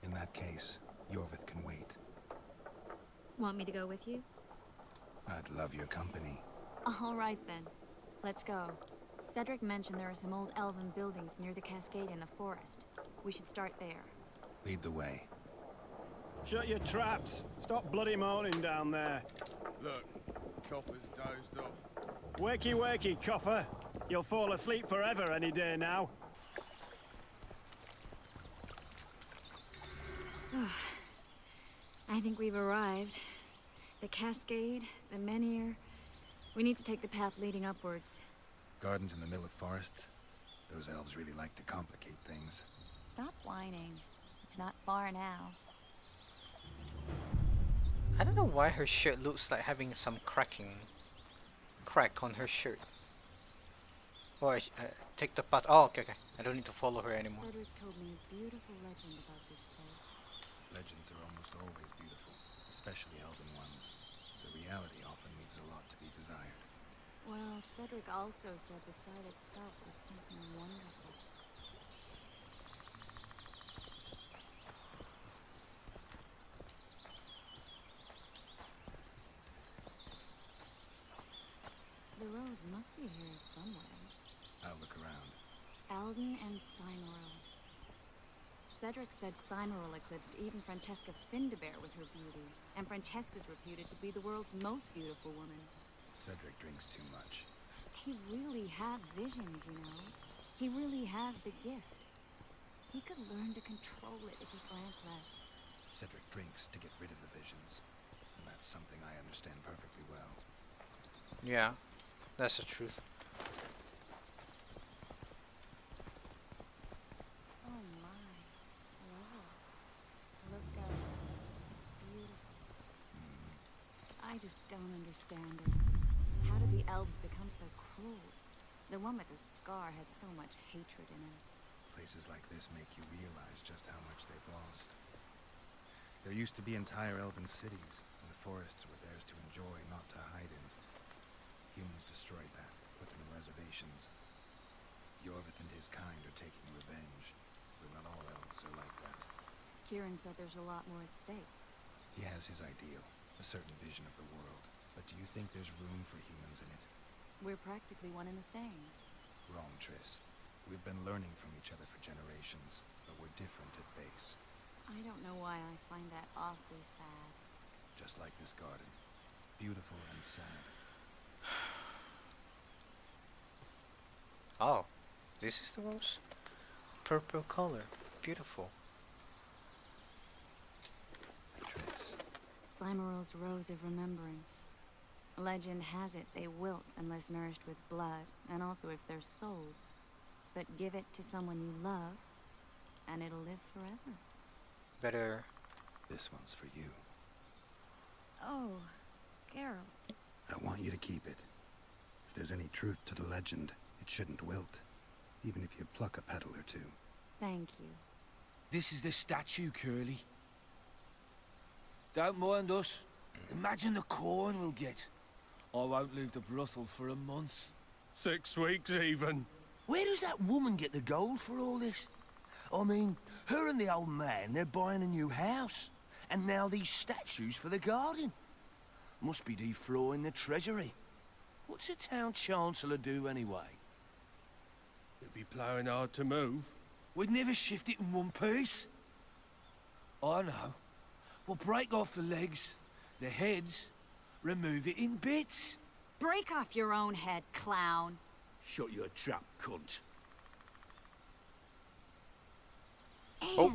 In that case, Iorveth can wait. Want me to go with you? I'd love your company. All right then. Let's go. Cedric mentioned there are some old elven buildings near the cascade in the forest. We should start there. Lead the way. Shut your traps. Stop bloody moaning down there. Look, Coffer's dozed off. Wakey, wakey, Coffer. You'll fall asleep forever any day now. I think we've arrived. The cascade, the menhir. We need to take the path leading upwards. Gardens in the middle of forests? Those elves really like to complicate things. Stop whining. It's not far now. I don't know why her shirt looks like having some crack on her shirt. Or take the path. Oh, okay. I don't need to follow her anymore. Cedric told me a beautiful legend about this place. Legends are almost always beautiful, especially elven ones. The reality often leaves a lot to be desired. Well, Cedric also said the site itself was something wonderful. elves must be here somewhere. I'll look around. Alden and Cynaril. Cedric said Cynaril eclipsed even Francesca Findabair with her beauty, and Francesca's reputed to be the world's most beautiful woman. Cedric drinks too much. He really has visions, you know. He really has the gift. He could learn to control it if he drank less. Cedric drinks to get rid of the visions. And that's something I understand perfectly well. Yeah, that's the truth. Oh my. Wow. Look up. It's beautiful. I just don't understand it. How did the elves become so cruel? The one with the scar had so much hatred in him. Places like this make you realize just how much they've lost. There used to be entire elven cities, and the forests were theirs to enjoy, not to hide in. Humans destroyed that, put them in reservations. Iorveth and his kind are taking revenge, but not all elves are like that. Kieran said there's a lot more at stake. He has his ideal, a certain vision of the world, but do you think there's room for humans in it? We're practically one and the same. Wrong, Triss. We've been learning from each other for generations, but we're different at base. I don't know why I find that awfully sad. Just like this garden. Beautiful and sad. Oh, this is the rose? Purple color. Beautiful. Cymaril's Rose of Remembrance. Legend has it they wilt unless nourished with blood, and also if they're sold. But give it to someone you love, and it'll live forever. Better. This one's for you. Oh, Geralt. I want you to keep it. If there's any truth to the legend, it shouldn't wilt, even if you pluck a petal or two. Thank you. This is the statue, Curly. Don't mind us. Imagine the corn we'll get. I won't leave the brothel for a month. 6 weeks even. Where does that woman get the gold for all this? I mean, her and the old man, they're buying a new house. And now these statues for the garden. Must be defraying the treasury. What's a town chancellor do anyway? You'd be ploughing hard to move. We'd never shift it in one piece. I know. We'll break off the legs, the heads, remove it in bits. Break off your own head, clown. Shut your trap, cunt. Oh.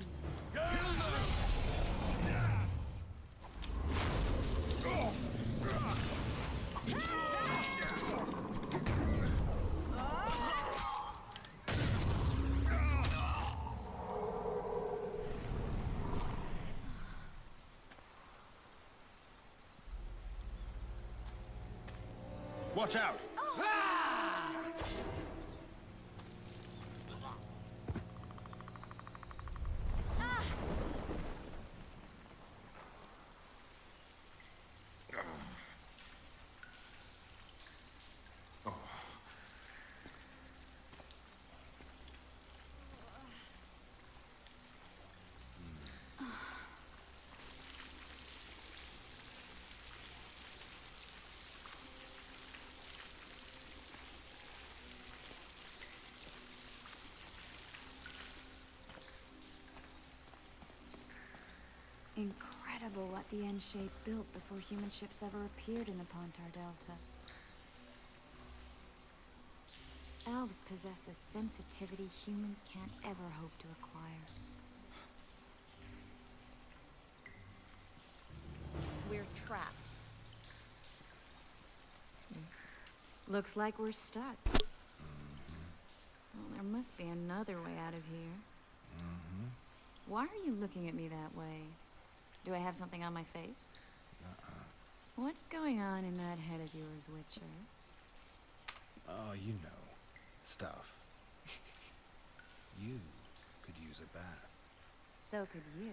Watch out! Incredible what the N-shape built before human ships ever appeared in the Pontar Delta. Elves possess a sensitivity humans can't ever hope to acquire. We're trapped. Looks like we're stuck. Well, there must be another way out of here. Why are you looking at me that way? Do I have something on my face? What's going on in that head of yours, Witcher? Oh, you know. Stuff. You could use a bath. So could you.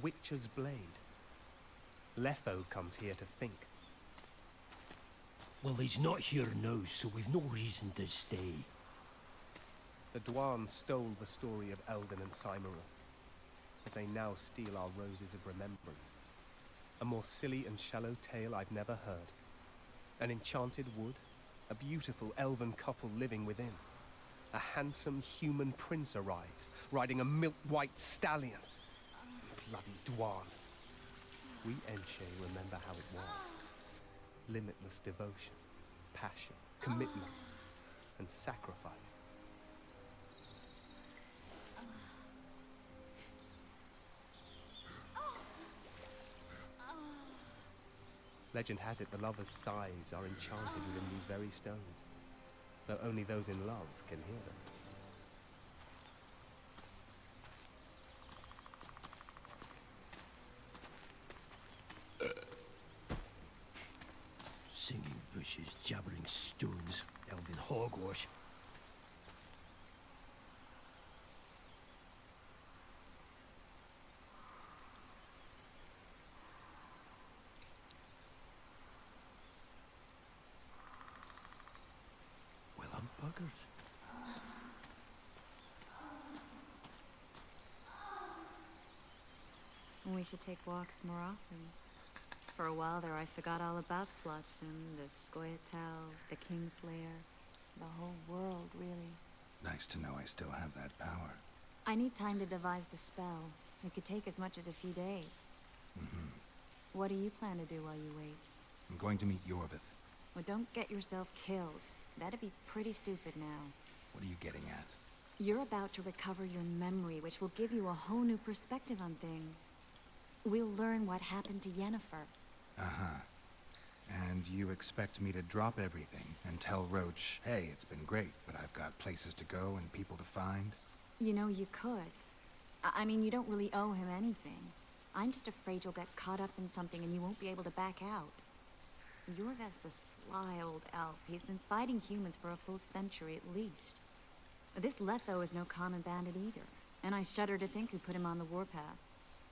Witcher's blade. Letho comes here to think. Well, he's not here now, so we've no reason to stay. The Dwan stole the story of Elden and Cymera, but they now steal our roses of remembrance. A more silly and shallow tale I've never heard. An enchanted wood, a beautiful elven couple living within. A handsome human prince arrives, riding a milk-white stallion. Bloody Dwan. We Enshe remember how it was. Limitless devotion, passion, commitment, and sacrifice. Legend has it the lovers' sighs are enchanted within these very stones, though only those in love can hear them. Singing bushes, jabbering stones, elven hogwash. Well, I'm buggered. We should take walks more often. For a while there, I forgot all about Flotsam, the Scoia'tael, the Kingslayer, the whole world, really. Nice to know I still have that power. I need time to devise the spell. It could take as much as a few days. Mm-hmm. What do you plan to do while you wait? I'm going to meet Iorveth. Well, don't get yourself killed. That'd be pretty stupid now. What are you getting at? You're about to recover your memory, which will give you a whole new perspective on things. We'll learn what happened to Yennefer. Uh-huh. And you expect me to drop everything and tell Roche, hey, it's been great, but I've got places to go and people to find? You know, you could. I mean, you don't really owe him anything. I'm just afraid you'll get caught up in something and you won't be able to back out. Iorveth's a sly old elf. He's been fighting humans for a full century at least. This Letho is no common bandit either, and I shudder to think who put him on the warpath.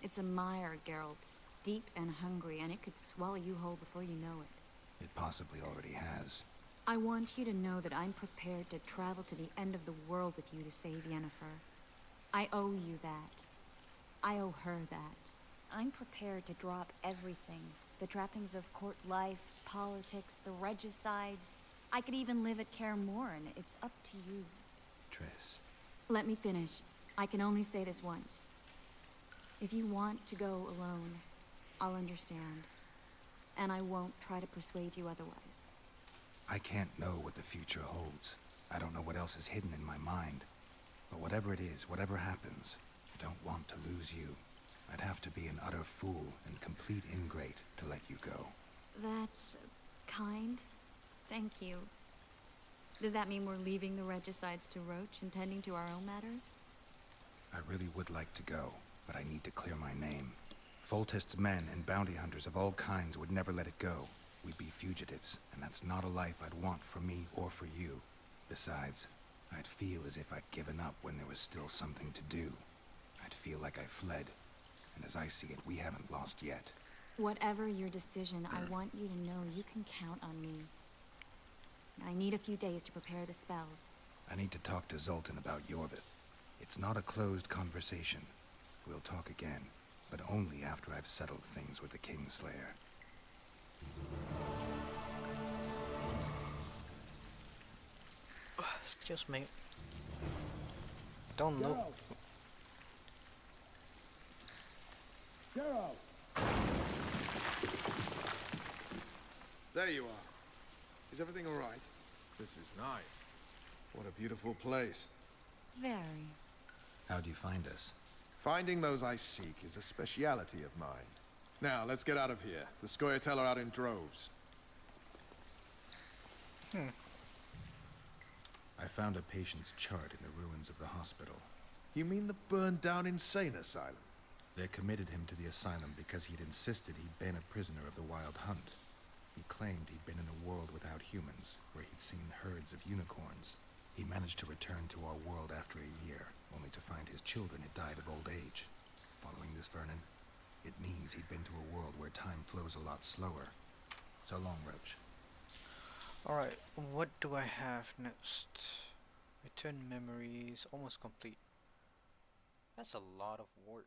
It's a mire, Geralt. Deep and hungry, and it could swallow you whole before you know it. It possibly already has. I want you to know that I'm prepared to travel to the end of the world with you to save Yennefer. I owe you that. I owe her that. I'm prepared to drop everything. The trappings of court life, politics, the regicides. I could even live at Kaer Morhen. It's up to you. Triss. Let me finish. I can only say this once. If you want to go alone, I'll understand. And I won't try to persuade you otherwise. I can't know what the future holds. I don't know what else is hidden in my mind. But whatever it is, whatever happens, I don't want to lose you. I'd have to be an utter fool and complete ingrate to let you go. That's kind. Thank you. Does that mean we're leaving the regicides to Roche and tending to our own matters? I really would like to go, but I need to clear my name. Foltest's men and bounty hunters of all kinds would never let it go. We'd be fugitives, and that's not a life I'd want for me or for you. Besides, I'd feel as if I'd given up when there was still something to do. I'd feel like I fled, and as I see it, we haven't lost yet. Whatever your decision, I want you to know you can count on me. I need a few days to prepare the spells. I need to talk to Zoltan about Iorveth. It's not a closed conversation. We'll talk again, but only after I've settled things with the Kingslayer. Excuse me. Don't know. Geralt! There you are. Is everything all right? This is nice. What a beautiful place. Very. How'd you find us? Finding those I seek is a speciality of mine. Now, let's get out of here. The Scoia'tael are out in droves. I found a patient's chart in the ruins of the hospital. You mean the burned-down insane asylum? They committed him to the asylum because he'd insisted he'd been a prisoner of the Wild Hunt. He claimed he'd been in a world without humans, where he'd seen herds of unicorns. He managed to return to our world after a year, only to find his children had died of old age. Following this, Vernon? It means he'd been to a world where time flows a lot slower. So long, Roche. Alright, what do I have next? Return memories, almost complete. That's a lot of work.